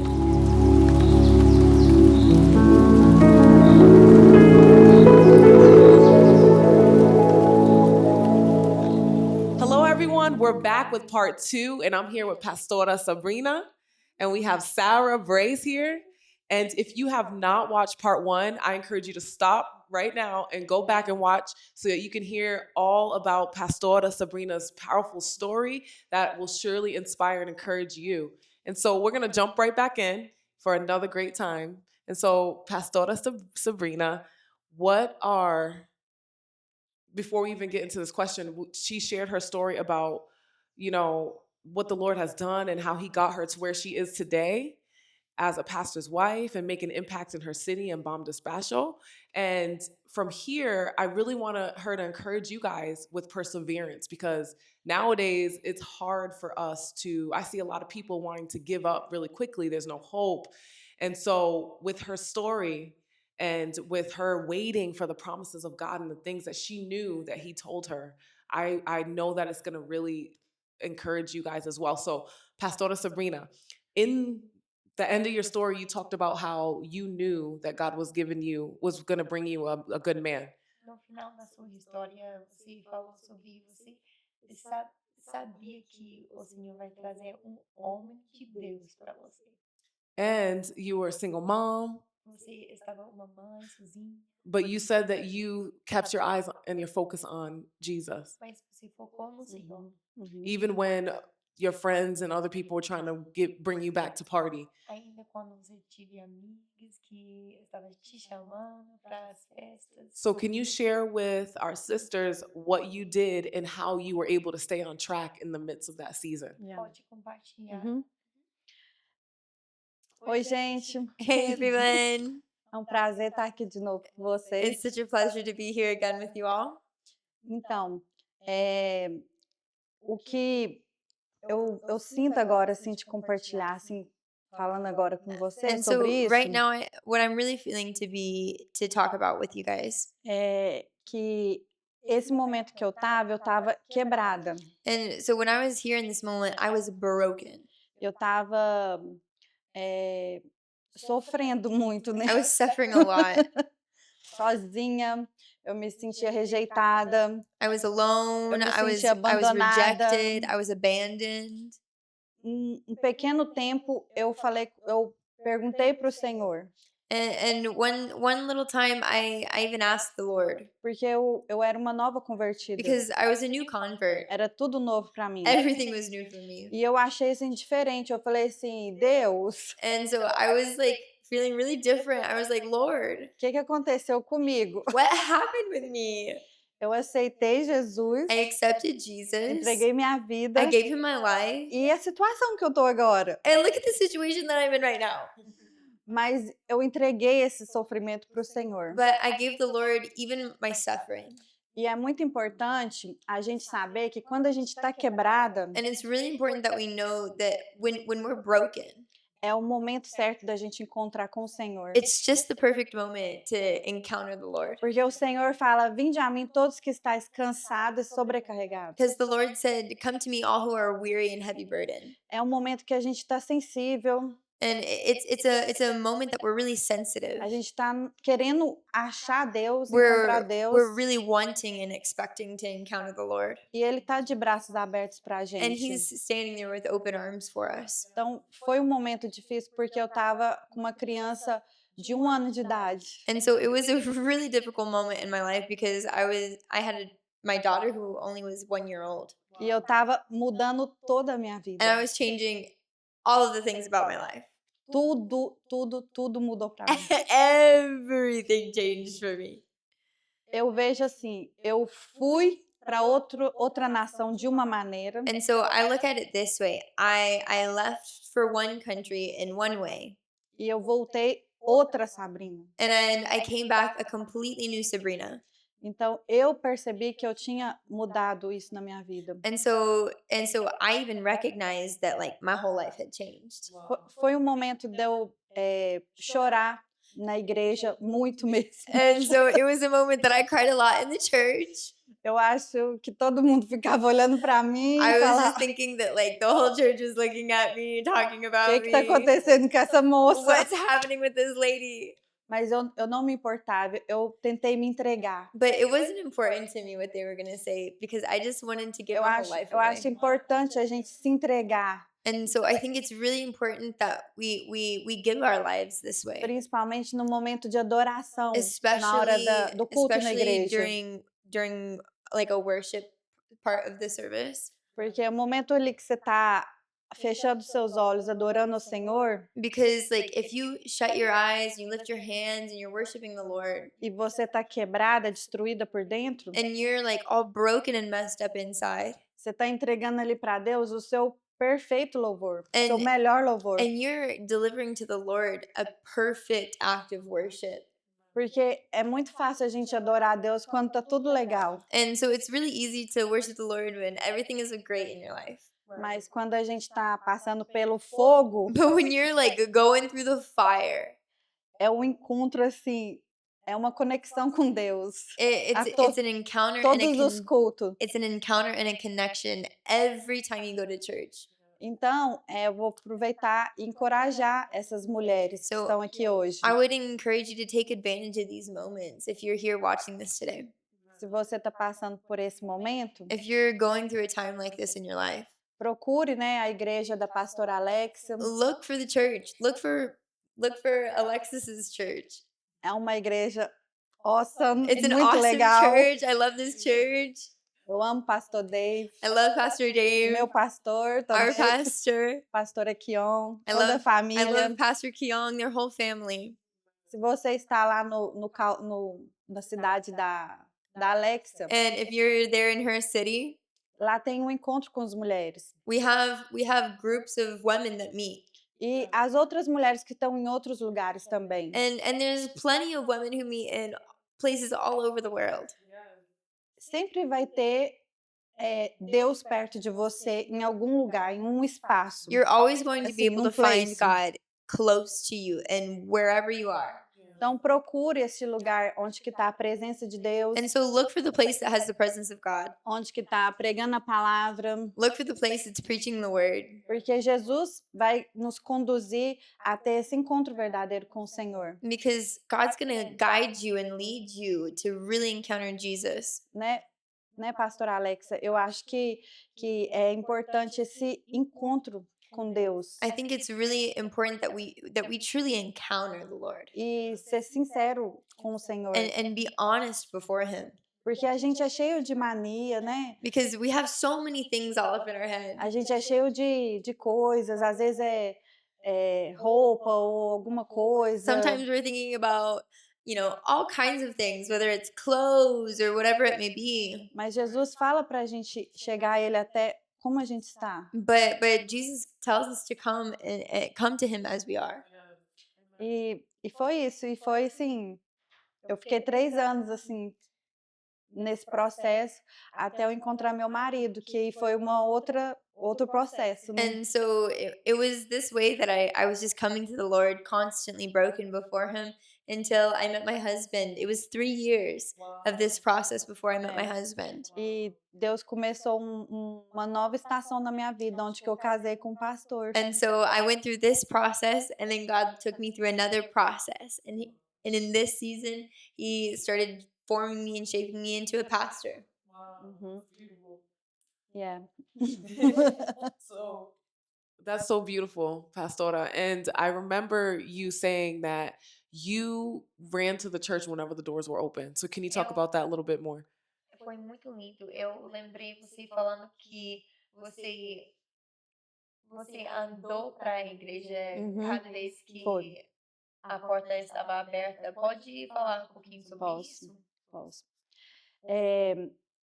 Hello, everyone. We're back with part 2, and I'm here with Pastora Sabrina, and we have Sarah Brace here. And if you have not watched part 1, I encourage you to stop right now and go back and watch so that you can hear all about Pastora Sabrina's powerful story that will surely inspire and encourage you. And so we're going to jump right back in. for another great time. And so, Pastora Sabrina, before we even get into this question, she shared her story about, what the Lord has done and how he got her to where she is today as a pastor's wife and make an impact in her city in Bam Despacho. And from here, I really want her to encourage you guys with perseverance, because nowadays it's hard for us I see a lot of people wanting to give up really quickly. There's no hope. And so with her story and with her waiting for the promises of God and the things that she knew that he told her, I know that it's going to really encourage you guys as well. So Pastora Sabrina, in the end of your story, you talked about how you knew that God was going to bring you a good man. No final da sua história, você falou sobre você sabia que o Senhor vai trazer homem de Deus para você. And you were a single mom, Você estava uma mãe sozinha, but you said that you kept your eyes and your focus on Jesus, mas você focou no Senhor. even when your friends and other people were trying to bring you back to party. Ainda quando você tive amigas que estavam te chamando para as festas. So can you share with our sisters what you did and how you were able to stay on track in the midst of that season? Pode compartilhar. Uhum. Oi, gente. Hey everyone. É um prazer estar aqui de novo com vocês. It's such a pleasure to be here again with you all. Então, o que eu sinto agora, assim, de compartilhar, assim, falando agora com vocês And so sobre isso, right now what I'm really feeling to talk about with you guys. é que esse momento que eu tava quebrada. And so when I was here in this moment, I was broken. Eu tava sofrendo muito, né? I was suffering a lot. Sozinha, eu me sentia rejeitada. I was alone. me I was sentia abandonada. rejected. I was abandoned. Um pequeno tempo eu perguntei para o Senhor, And one little time, I even asked the Lord, porque eu era uma nova convertida. because I was a new convert. Era tudo novo para mim. Everything was new for me. E eu achei isso indiferente. Eu falei assim, Deus, And so I was like feeling really different. I was like, Lord, o que aconteceu comigo? what happened with me? Eu aceitei Jesus, I accepted Jesus. entreguei minha vida. I gave him my life. E a situação que eu tô agora? And look at the situation that I'm in right now. Mas eu entreguei esse sofrimento para o Senhor. But I gave the Lord even my suffering. E é muito importante a gente saber que quando a gente está quebrada, And it's really important that we know that when we're broken, é o momento certo da gente encontrar com o Senhor. it's just the perfect moment to encounter the Lord. Porque o Senhor fala, vinde a mim todos que estáis cansados e sobrecarregados. Because the Lord said, come to me all who are weary and heavy burdened. É um momento que a gente está sensível, And it's a moment that we're really sensitive. a gente está querendo achar Deus, encontrar Deus. We're really wanting and expecting to encounter the Lord. E Ele está de braços abertos para a And gente. he's standing there with open arms for us. Então, foi um momento difícil porque eu estava com uma criança de 1 ano de idade. And so it was a really difficult moment in my life because I had my daughter who only was 1 year old. E eu estava mudando toda a minha vida. And I was changing all of the things about my life. Tudo mudou para mim. Everything changed for me. Eu vejo assim, eu fui para outra nação de uma maneira. And so I look at it this way. I left for one country in one way. E eu voltei outra Sabrina. And then I came back a completely new Sabrina. Então eu percebi que eu tinha mudado isso na minha vida. And so I even recognized that like my whole life had changed. Foi um momento de eu chorar na igreja muito mesmo. And so it was a moment that I cried a lot in the church. Eu acho que todo mundo ficava olhando para mim e I was falava, just thinking that like the whole church was looking at me, talking o about que está me. acontecendo com essa moça? What's happening with this lady? Mas eu não me importava, eu tentei me entregar. But it wasn't important to me what they were going to say because I just wanted to give Eu my whole acho, life eu acho away. importante a gente se entregar, And so I think it's really important that we give our lives this way. principalmente no momento de adoração, na hora do culto na Especially igreja. during like a worship part of the service. Porque é o momento ali que você está fechando seus olhos, adorando ao Senhor, Because like if you shut your eyes and you lift your hands and you're worshiping the Lord e você tá quebrada, destruída por dentro, and you're like all broken and messed up inside você tá entregando ali para Deus o seu perfeito louvor, o seu And- melhor louvor. and you're delivering to the Lord a perfect act of worship. Porque é muito fácil a gente adorar a Deus quando tá tudo legal. And so it's really easy to worship the Lord when everything is great in your life. Mas quando a gente tá passando pelo fogo, But when you're like going through the fire, é um encontro assim, é uma conexão com Deus. it's an encounter and Todos os cultos. it's an encounter and a connection every time you go to church. Então, eu vou aproveitar e encorajar essas mulheres que So, estão aqui hoje. I would encourage you to take advantage of these moments if you're here watching this today. Se você está passando por esse momento, If you're going through a time like this in your life, procure, né, a igreja da pastora Alexia. look for the church. Look for Alexis's church. É uma igreja awesome, It's an muito awesome legal. church. I love this church. Eu amo pastor Dave, I love Pastor Dave, meu pastor our também, pastor. pastora Kion, I toda a love- I família. love Pastor Keong, their whole family. Se você está lá na cidade da Alexia, And if you're there in her city, lá tem um encontro com as mulheres. we have groups of women that meet. E as outras mulheres que estão em outros lugares também. And there's plenty of women who meet in places all over the world. Sempre vai ter Deus perto de você em algum lugar, em um espaço. You're always going to be Assim, able num to find place. God close to you and wherever you are. Então procure esse lugar onde que está a presença de Deus, And so look for the place that has the presence of God. onde que está pregando a palavra, Look for the place that's preaching the word. porque Jesus vai nos conduzir a ter esse encontro verdadeiro com o Senhor, Because God's going to guide you and lead you to really encounter Jesus. né? Né, pastora Alexa? Eu acho que é importante esse encontro com Deus I think it's really important that we truly encounter the Lord e ser sincero com o Senhor, and be honest before him. porque a gente é cheio de mania, né? Because we have so many things all up in our head. A gente é cheio de coisas, às vezes é roupa ou alguma coisa. Sometimes we're thinking about, all kinds of things, whether it's clothes or whatever it may be. Mas Jesus fala para a gente chegar a Ele até como a gente está. But Jesus tells us to come and come to him as we are. E foi isso, e foi assim, eu fiquei 3 anos assim, nesse processo, até eu encontrar meu marido, que foi outro processo, né? And so it was this way that I was just coming to the Lord constantly broken before him until I met my husband. It was 3 years of this process before I met my husband. E Deus começou uma nova estação na minha vida, onde que eu casei com um pastor. And so I went through this process and then God took me through another process. And in this season, he started forming me and shaping me into a pastor. Uhum. Yeah. So that's so beautiful, Pastora. And I remember you saying that you ran to the church whenever the doors were open. So can you talk about that a little bit more? Foi muito lindo. Eu lembrei você falando que você andou para a igreja Uhum. cada vez que Foi. a porta estava aberta. Pode falar um pouquinho sobre Posso. isso? Posso.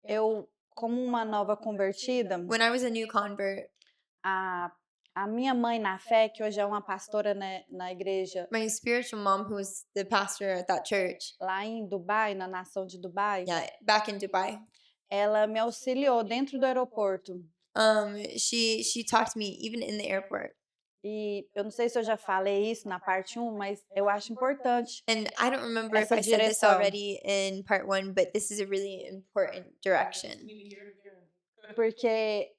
Eu, como uma nova convertida, When I was a new convert, a minha mãe na fé, que hoje é uma pastora na igreja my spiritual mom, who was the pastor at that church, lá em Dubai, na nação de Dubai, back in Dubai, ela me auxiliou dentro do aeroporto. she talked to me even in the airport. E eu não sei se eu já falei isso na parte 1, mas eu acho importante. And I don't remember if Essa I said this direção. already in part 1, but this is a really important direction. Porque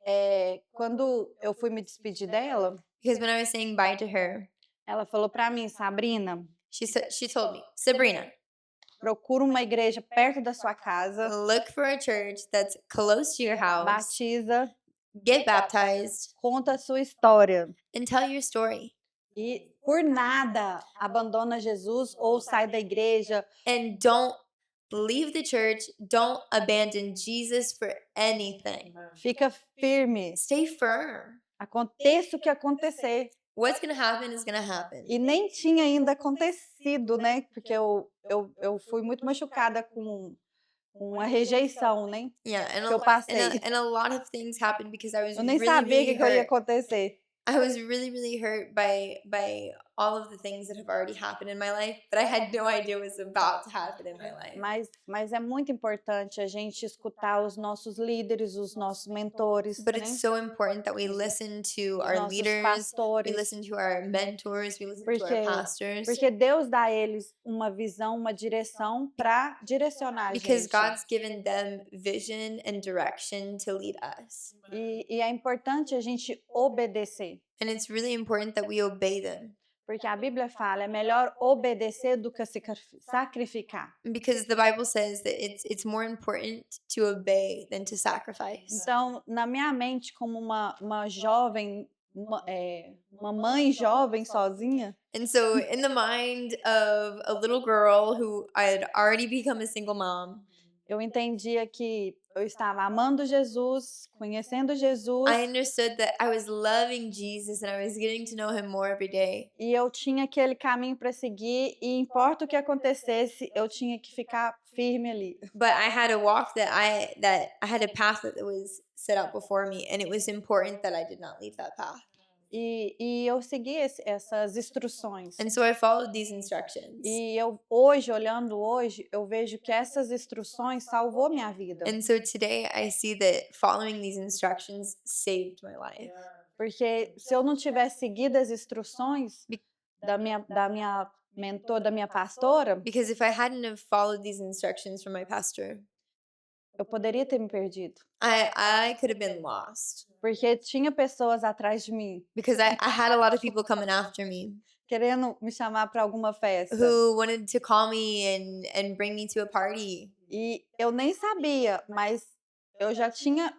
quando eu fui me despedir dela, Because when I was saying bye to her, ela falou para mim, Sabrina, she told me, Sabrina, procura uma igreja perto da sua casa, look for a church that's close to your house, batiza, get baptized, conta a sua história. and tell your story. E por nada abandona Jesus ou sai da igreja. And don't leave the church. Don't abandon Jesus for anything. Fica firme. Stay firm. Aconteça o que acontecer. What's going to happen is going to happen. E nem tinha ainda acontecido, né? Porque eu fui muito machucada com a rejeição, né? Yeah, Que eu passei. and a lot of things happened because I was Eu nem really, sabia o really que ia hurt. acontecer. I was really, really hurt by all of the things that have already happened in my life, but I had no idea what was about to happen in my life. Mas é muito importante a gente escutar os nossos líderes, os nossos mentores, But né? it's so important that we listen to Os our nossos leaders, we pastores, listen to our mentors, we listen to our pastors. porque Deus dá a eles uma visão, uma direção para direcionar a Because gente. God's given them vision and direction to lead us. E é importante a gente obedecer, And it's really important that we obey them. porque a Bíblia fala, é melhor obedecer do que sacrificar. Because the Bible says that it's more important to obey than to sacrifice. Então, na minha mente, como uma jovem, uma mãe jovem sozinha, And so, in the mind of a little girl who had already become a single mom, eu entendia que eu estava amando Jesus, conhecendo Jesus, I understood that I was loving Jesus and I was getting to know him more every day. e eu tinha aquele caminho para seguir, e importa o que acontecesse, eu tinha que ficar firme ali. But I had a walk that I had a path that was set out before me, and it was important that I did not leave that path. E eu segui essas instruções. And so I followed these instructions. E olhando hoje, eu vejo que essas instruções salvou minha vida. And so today I see that following these instructions saved my life. Porque se eu não tivesse seguido as instruções da minha mentor, da minha pastora, Because if I hadn't have followed these instructions from my pastor, eu poderia ter me perdido. I could have been lost. Porque tinha pessoas atrás de mim, Because I had a lot of people coming after me querendo me chamar para alguma festa. who wanted to call me and bring me to a party. E eu nem sabia, mas eu já tinha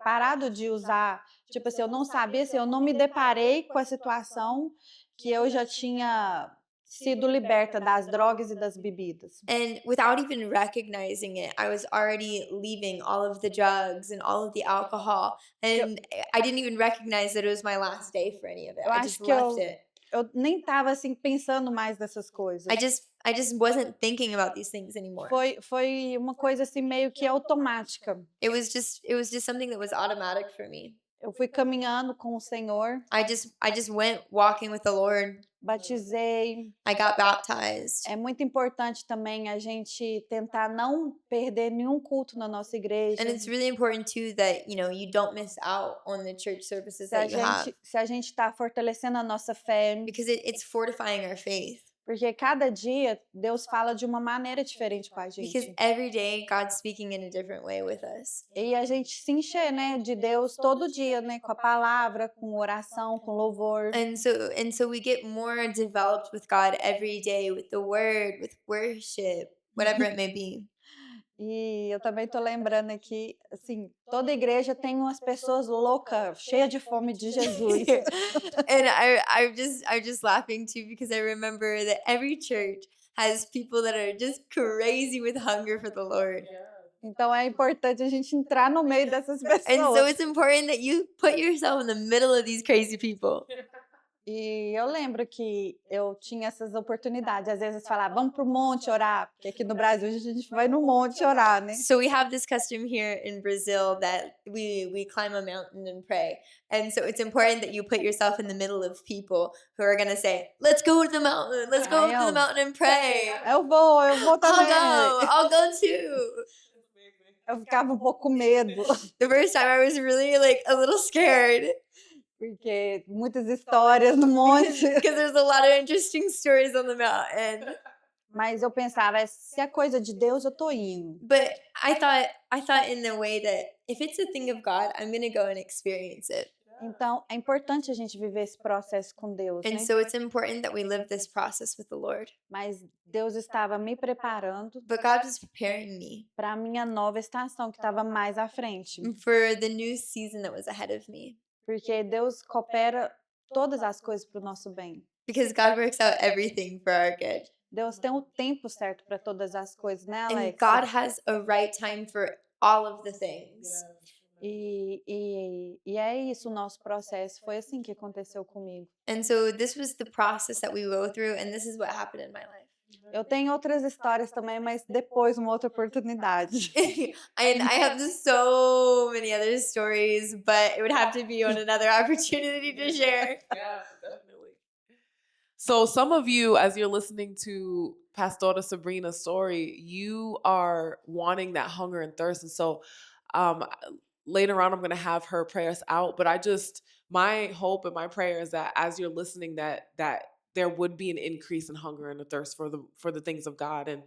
parado de usar. Tipo assim, eu não sabia, assim, eu não me deparei com a situação que eu já tinha sido liberta das drogas e das bebidas. And without even recognizing it, I was already leaving all of the drugs and all of the alcohol. And I didn't even recognize that it was my last day for any of it. Eu I acho just que left it. eu nem estava assim pensando mais nessas coisas. I just wasn't thinking about these things anymore. Foi uma coisa assim meio que automática. It was just something that was automatic for me. Eu fui caminhando com o Senhor, I just went walking with the Lord. batizei. I got baptized. É muito importante também a gente tentar não perder nenhum culto na nossa igreja. And it's really important too that, you know, you don't miss out on the church services that you have. Se a gente está fortalecendo a nossa fé, Because it's fortifying our faith. porque cada dia Deus fala de uma maneira diferente com a Because gente. every day God's speaking in a different way with us. E a gente se encher, né, de Deus todo dia, né, com a palavra, com oração, com louvor. And so we get more developed with God every day with the word, with worship, whatever it may be. E eu também tô lembrando aqui, assim, toda igreja tem umas pessoas loucas, cheias de fome de Jesus. And I'm just laughing too because I remember that every church has people that are just crazy with hunger for the Lord. Então é importante a gente entrar no meio dessas And so pessoas. it's important that you put yourself in the middle of these crazy people. E eu lembro que eu tinha essas oportunidades. Às vezes falava, vamos pro monte orar, porque aqui no Brasil a gente vai no monte orar, né? So we have this custom here in Brazil that we climb a mountain and pray. And so it's important that you put yourself in the middle of people who are going to say, let's go to the mountain. Let's go to the mountain and pray. Eu vou também. I'll go too. Eu ficava um pouco com medo, The first time I was really like a little scared porque muitas histórias no monte. because there's a lot of interesting stories on the mountain. Mas eu pensava, se é coisa de Deus, eu tô indo. But I thought in the way that if it's a thing of God, I'm going to go and experience it. Então, é importante a gente viver esse processo com Deus, né? And so it's important that we live this process with the Lord. Mas Deus estava me preparando But God was preparing me para a minha nova estação, que estava mais à frente. for the new season that was ahead of me. Porque Deus coopera todas as coisas para o nosso bem. Because God works out everything for our good. Deus tem o tempo certo para todas as coisas, né, And Alex? God has a right time for all of the things. E é isso, o nosso processo. Foi assim que aconteceu comigo. And so this was the process that we go through, and this is what happened in my life. Eu tenho outras histórias também, mas depois, uma outra oportunidade. And I have so many other stories, but it would have to be on another opportunity to share. Yeah, definitely. So some of you, as you're listening to Pastora Sabrina's story, you are wanting that hunger and thirst. And so later on, I'm going to have her pray us out. But my hope and my prayer is that as you're listening, that there would be an increase in hunger and a thirst for the things of God. And,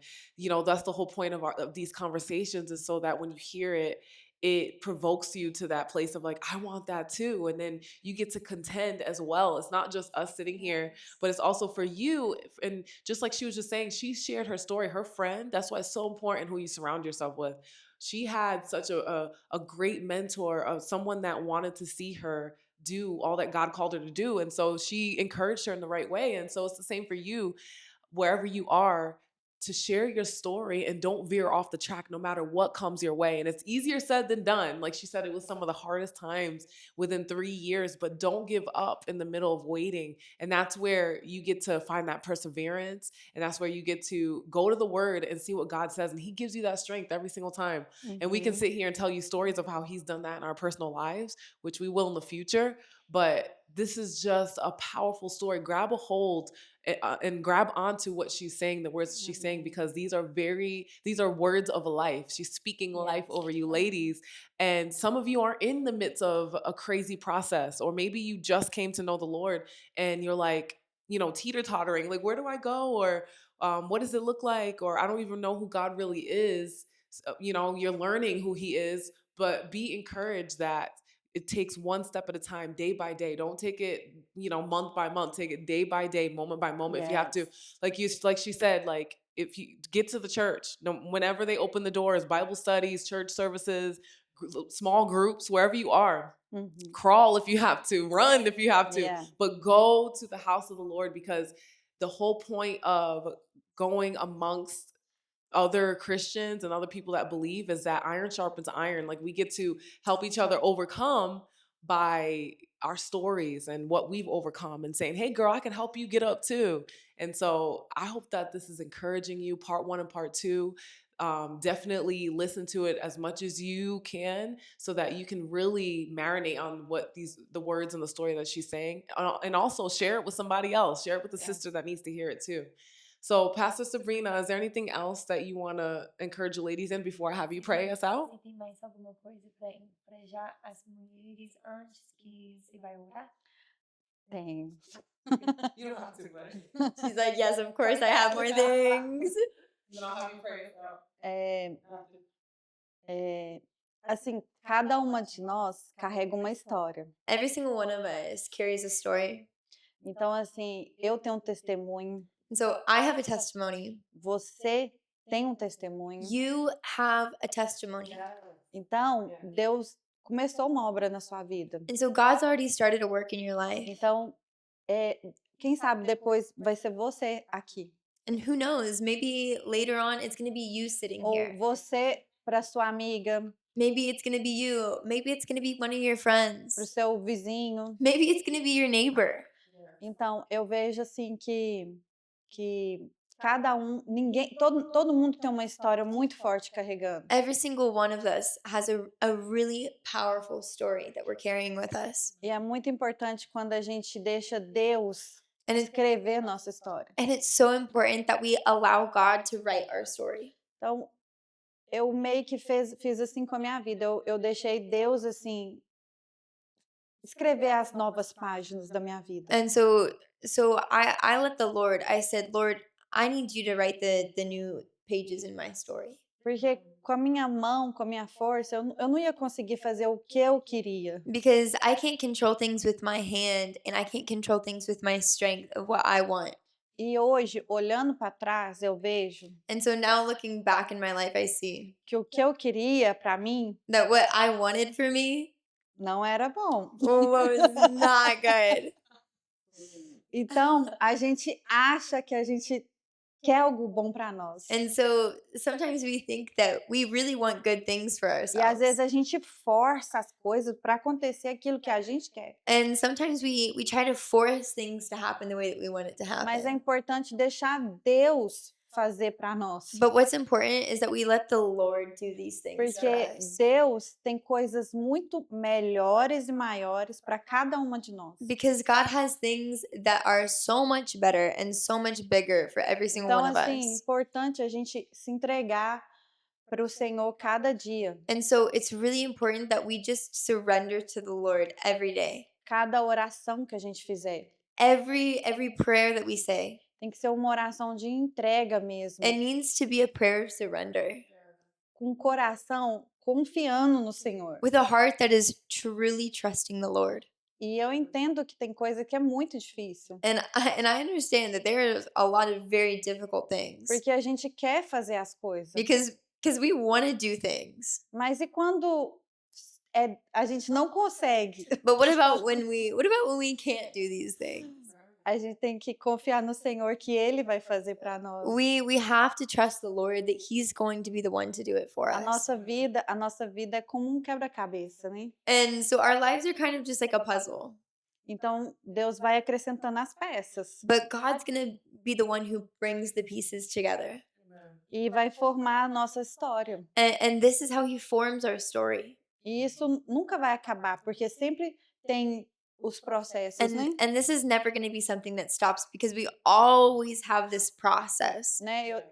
that's the whole point of these conversations, is so that when you hear it, it provokes you to that place of like, I want that too. And then you get to contend as well. It's not just us sitting here, but it's also for you. And just like she was just saying, she shared her story, her friend. That's why it's so important who you surround yourself with. She had such a great mentor, of someone that wanted to see her do all that God called her to do. And so she encouraged her in the right way. And so it's the same for you, wherever you are, to share your story and don't veer off the track no matter what comes your way. And it's easier said than done. Like she said, it was some of the hardest times within 3 years, but don't give up in the middle of waiting. And that's where you get to find that perseverance. And that's where you get to go to the word and see what God says. And he gives you that strength every single time. And we can sit here and tell you stories of how he's done that in our personal lives, which we will in the future. But this is just a powerful story. Grab a hold and grab onto what she's saying, the words she's saying, because these are words of life. She's speaking life over you, ladies. And some of you are in the midst of a crazy process, or maybe you just came to know the Lord and you're like, teeter-tottering, like, where do I go? Or what does it look like? Or I don't even know who God really is. So, you're learning who he is, but be encouraged that it takes one step at a time, day by day. Don't take it, month by month. Take it day by day, moment by moment. If you have to, like she said, like if you get to the church, whenever they open the doors, Bible studies, church services, small groups, wherever you are, crawl if you have to, run if you have to, but go to the house of the Lord, because the whole point of going amongst other Christians and other people that believe is that iron sharpens iron. Like we get to help each other overcome by our stories and what we've overcome, and saying, hey girl, I can help you get up too. And so I hope that this is encouraging you, part 1 and part 2. Definitely listen to it as much as you can, so that you can really marinate on what the words and the story that she's saying, and also share it with somebody else. Share it with a sister that needs to hear it too. So, Pastor Sabrina, is there anything else that you want to encourage the ladies in before I have you pray us out? Você tem mais alguma coisa para encorajar as mulheres antes que você vai orar? Tenho. You don't have to, but She's like, yes, of course, I have more things. then I'll have you pray us out. Assim, cada uma de nós carrega uma história. Every single one of us carries a story. Então, assim, eu tenho um testemunho. And so I have a testimony. Você tem um testemunho. You have a testimony. Então, Deus começou uma obra na sua vida. And so God's already started a work in your life. Então, quem sabe depois vai ser você aqui. And who knows, maybe later on it's going to be you sitting Ou here. você para sua amiga, Maybe it's going to be you. Maybe it's going to be one of your friends. para o seu vizinho. Maybe it's going to be your neighbor. Então, eu vejo assim que cada um, todo mundo tem uma história muito forte carregando. Every single one of us has a really powerful story that we're carrying with us. E é muito importante quando a gente deixa Deus And escrever nossa história. it's so important that we allow God to write our story. Então, eu meio que fiz assim com a minha vida. Eu deixei Deus, assim, escrever as novas páginas da minha vida. And so I let the Lord, I said, Lord, I need you to write the new pages in my story. Porque com a minha mão, com a minha força, eu não ia conseguir fazer o que eu queria. Because I can't control things with my hand, and I can't control things with my strength of what I want. E hoje, olhando para trás, eu vejo And so now looking back in my life, I see que o que eu queria para mim that what I wanted for me não era bom. was not good. Então, a gente acha que a gente quer algo bom para nós. And so sometimes we think that we really want good things for E às ourselves. vezes a gente força as coisas para acontecer aquilo que a gente quer. And sometimes we try to force things to happen the way that we want it to Mas é happen. importante deixar Deus fazer para nós. But what's important is that we let the Lord do these things for Porque us. Deus tem coisas muito melhores e maiores para cada uma de nós. Because God has things that are so much better and so much bigger for every single Então, one of assim, é us. importante a gente se entregar para o Senhor cada dia. And so it's really important that we just surrender to the Lord every day. Cada oração que a gente fizer. Every prayer that we say. Tem que ser uma oração de entrega mesmo. It needs to be a prayer of surrender. Com o coração confiando no Senhor. With a heart that is truly trusting the Lord. E eu entendo que tem coisa que é muito difícil. And I understand that there is a lot of very difficult things. Porque a gente quer fazer as coisas. Because we want to do things. Mas e quando a gente não consegue? But what about when we can't do these things? A gente tem que confiar no Senhor que Ele vai fazer para nós. We have to trust the Lord that He's going to be the one to do it for A us. nossa vida é como um quebra-cabeça, né? And so our lives are kind of just like a puzzle. Então Deus vai acrescentando as peças But God's going to be the one who brings the pieces together. e vai formar a nossa história. And this is how He forms our story. E isso nunca vai acabar, porque sempre tem os processos, né? And this is never going to be something that stops because we always have this process. Né?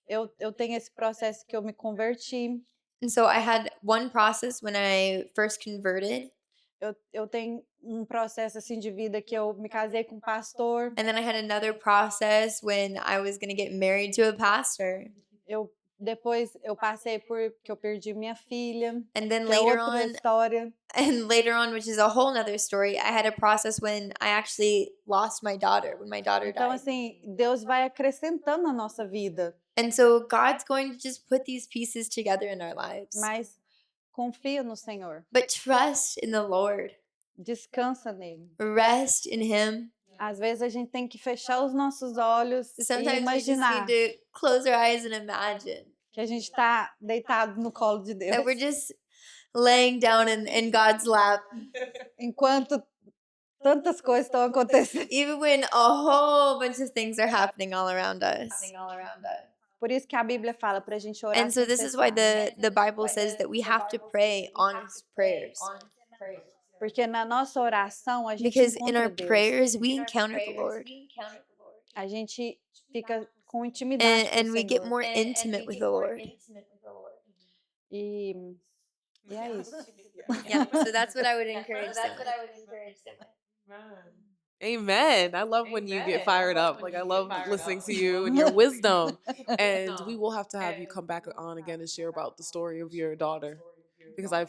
Eu tenho esse processo que eu me converti. And so I had one process when I first converted. Eu tenho um processo assim de vida que eu me casei com um pastor. And then I had another process when I was going to get married to a pastor. Depois eu passei por que eu perdi minha filha. And then Que é later outra on, história. and later on, which is a whole nother story, I had a process when I actually lost my daughter, when my daughter Então died. assim, Deus vai acrescentando a nossa vida, And so God's going to just put these pieces together in our lives. mas confia no Senhor. But trust in the Lord. Descansa nele. Rest in Him. Às vezes a gente tem que fechar os nossos olhos e Sometimes we just imaginar need to close our eyes and imagine que a gente está deitado no colo de Deus. that we're just laying down in God's lap, Enquanto tantas coisas estão acontecendo. even when a whole bunch of things are happening all around us. Por isso que a Bíblia fala para a gente orar. And so sem this is why cessar. the Bible says that we have to pray honest prayers. Porque na nossa oração a gente Because in encontra our Deus. prayers we encounter the Lord. A gente fica com intimidade com And o we get Senhor. more intimate with the Lord. E é isso. Yeah, so that's what I would encourage them with. Amen. I love when you get fired up. Like I love listening to you and your wisdom. And we will have to have you come back on again and share about the story of your daughter, because I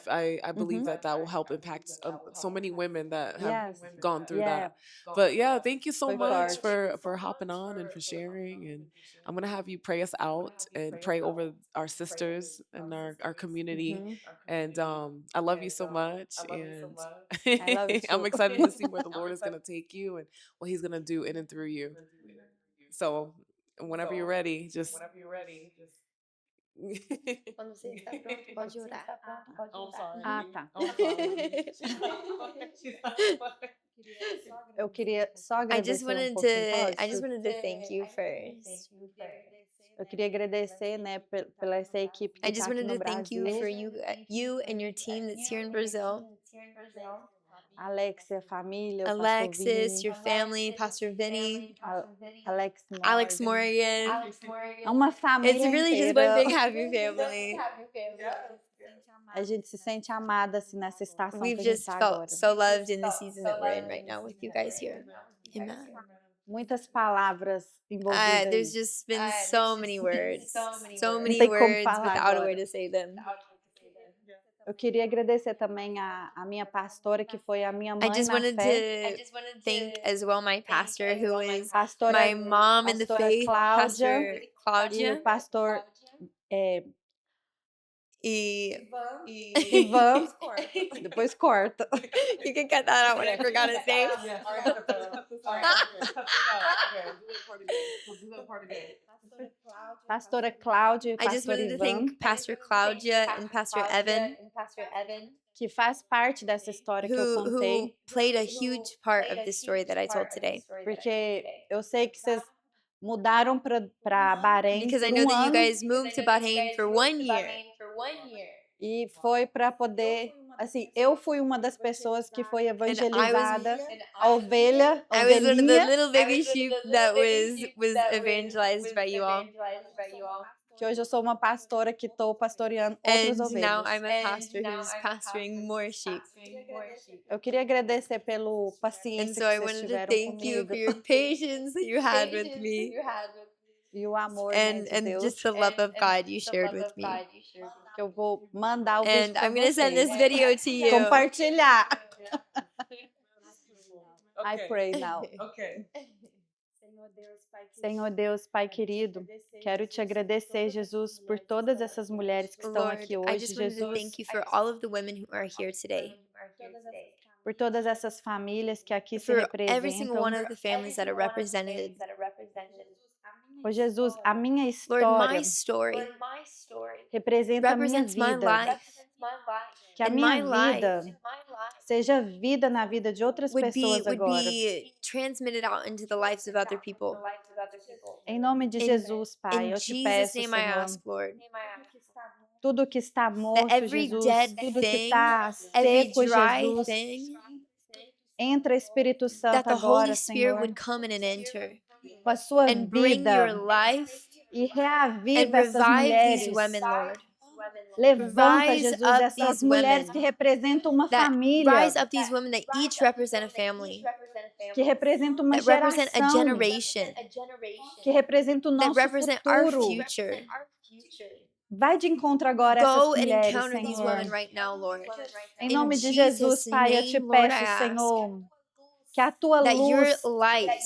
believe that will help impact so many women that have Yes. gone through Yeah. that. But yeah, thank you so Foi much forte. for hopping on and for sharing. And I'm gonna have you pray us out and pray over our sisters and our community. Uhum. And I love you so much, and I love you I'm too. excited to see where the Lord is gonna take you and what He's gonna do in and through you. So whenever you're ready, just. Quando você está pronto, pode orar. Ah, tá. Eu queria só I agradecer just wanted pouquinho, to I just posso? wanted to thank you first. Eu queria agradecer, né, pela essa equipe que I tá just aqui wanted no to thank you Brasil. for you and your team that's here in Brazil. Alexia, família, o pastor Alexis, Vini, your family, Pastor Vinny, Alex Morgan. É uma família It's really just inteira. one big happy family. A gente se sente amada assim nessa estação We've que a gente just tá felt agora. so loved in the season that we're in right now with you guys here. Amen. Muitas palavras envolvidas There's aí. just been so many words, so many tem como words falar without a way agora. to say them. Eu queria agradecer também a minha pastora, que foi a minha mãe I just na wanted fé. to thank as well my pastor, who is Pastora, my mom in the pastora faith, Cláudia, Pastor e o Claudia. pastor Ivan. depois corta. You can cut that out when I forgot his name. Pastora Cláudia e I just Pastor wanted to Ivan, thank Pastor Claudia and Pastor Evan, que faz parte dessa história que eu who contei, played a huge part of this story that I told today. porque eu sei que vocês mudaram para Bahrein Because I por know that you ano guys moved to Bahrain for 1 year. e foi para poder, assim, eu fui uma das pessoas que foi evangelizada, a ovelha, a I was one of the ovelhinha, little baby sheep that was evangelized by you all. que hoje eu sou uma pastora que estou pastoreando outras And now ovelhas. I'm a pastor who's pastoring more sheep. Eu queria agradecer pelo And paciência so que I vocês wanted to tiveram thank you comigo for your patience that you had with me e o amor, né, de and Deus, just the love of God you shared with me. que eu vou mandar o vídeo And para I'm going to send this vocês. video to you. Compartilhar. I Okay. pray now. Okay. Senhor Deus, Pai querido, quero te agradecer, Jesus, por todas essas mulheres que estão Lord, aqui I hoje, just wanted to Jesus, thank you for all of the women who are here today, por todas essas famílias que aqui se for every single one representam. of the families that are represented. Ô Jesus, a minha Lord, my história story representa a minha represents my vida. life. Que a And minha my vida life seja vida na vida de outras pessoas would agora. be transmitted out into the lives of other people. Em nome de In- Jesus, Pai, In eu te Jesus' peço, name I Senhor, ask, Lord, tudo que está morto, every Jesus, dead tudo que thing, está every seco, dry Jesus, thing, entra Espírito that Santo the Holy agora, Spirit Senhor, would come in and enter com a sua and bring your vida life e and reaviva essas revive these mulheres. women, Lord. Levanta, Rise Jesus, up essas these mulheres women que representam uma That família, rise up these women that each represent a family, que representam uma that represent a geração, generation, que representam o that nosso represent our futuro. future. Vai de encontro agora a essas Go and mulheres, encounter these Senhor. women right now, Lord. Em In nome de Jesus, Jesus' Pai, eu te name, Lord, I peço, ask Senhor, que a tua that your luz light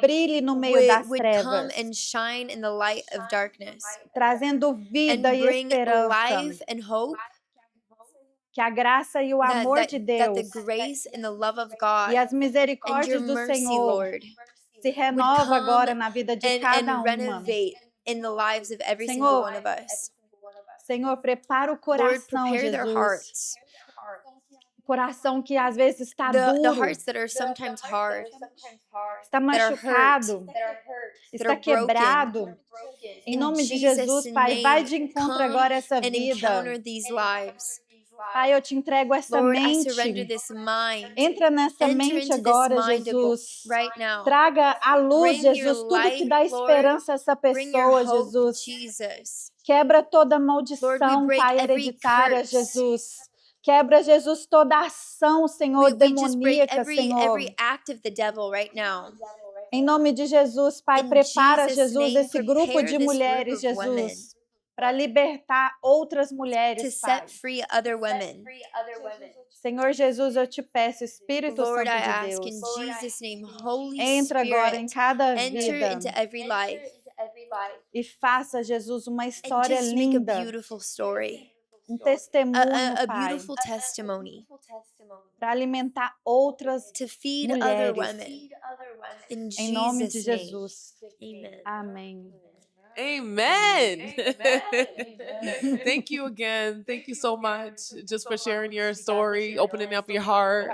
brilhe no meio das would come trevas, and shine in the light of darkness trazendo and vida e bring esperança. life and hope, Que a graça e o that, amor that, de that the Deus grace and the love of God e as and your misericórdias do mercy, Senhor Lord, se would renova come agora na vida de cada and uma. renovate in the lives of every single Senhor, one of us. Senhor, prepara o Lord, coração, prepare their Jesus. hearts, Coração que às vezes está the duro, hearts that are sometimes hard, está that are hurt, machucado, that está are broken. quebrado. Em In nome de Jesus' Jesus, Pai, vai name, de encontro come agora a essa and vida. encounter these lives. Pai, eu te entrego essa Lord, I surrender mente. this mind. Entra nessa Enter mente into this agora, mind Jesus. right now. Traga à luz, Bring your Jesus, tudo que light, dá Lord. esperança a essa Bring your pessoa, hope, Jesus. Jesus. Quebra toda Lord, we maldição, break Pai, every hereditária, curse. Jesus. Quebra, Jesus, toda ação, Senhor, We just break demoníaca, Senhor. every act of the devil right now. Em nome de Jesus, Pai, In prepara, Jesus' Jesus, name, esse grupo prepare de this mulheres, group of women Jesus, para libertar outras to mulheres, Pai. set free other women. Senhor Jesus, eu te peço, Espírito Lord, Santo I de ask Deus, in Jesus' name, Holy entra agora em Spirit, cada enter vida into every life e faça, Jesus, uma and história just make a linda, beautiful story, testemunho, a Pai, beautiful testimony para alimentar outras to feed other mulheres. women. In Em nome de Jesus' name, Jesus. amen. Amém. Amen. Thank you again. Thank you so much just for sharing your story, opening up your heart.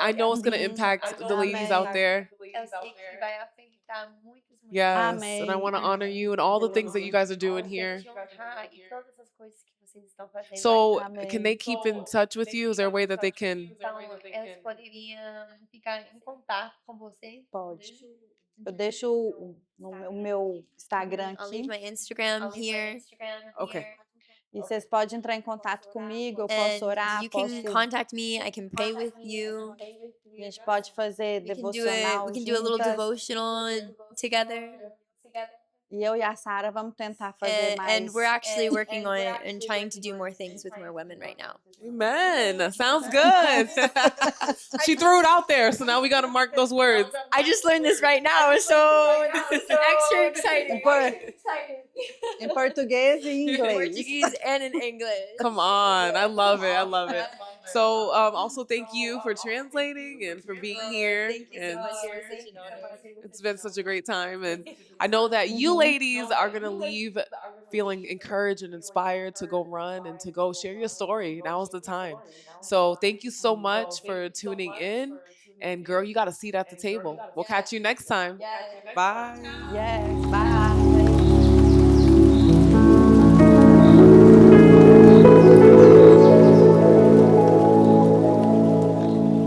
I know it's going to impact the ladies out there. Eu sei que vai afetar muitas mulheres. Yes. And I Amém. want to honor you and all the things that you guys are doing here. Te honrar e todas as coisas que vocês estão fazendo So, Amém. can they keep in touch with you? Is there a way that they can? Então, elas poderiam ficar em contato com vocês. Pode. Eu deixo o meu Instagram I'll aqui. leave my Instagram here, Okay. E vocês podem entrar em contato comigo, eu and posso orar, you can posso. contact me. I can pray with you. A gente pode fazer We can devocional do a little juntas. devotional together. E eu e a Sara vamos tentar fazer mais. And we're actually working on it and trying to do more things with more women right now. Amen. Sounds good. She threw it out there, so now we got to mark those words. I just learned this right now, so this is extra exciting. Em português e em inglês. Portuguese and in English. Come on. I love it. I love it. So also thank you for translating and for being here. Thank you so And much. It was such an honor. it's been such a great time. And I know that you ladies are going to leave feeling encouraged and inspired to go run and to go share your story. Now is the time. So thank you so much for tuning in. And girl, you got a seat at the table. We'll catch you next time. Bye. Yes, bye.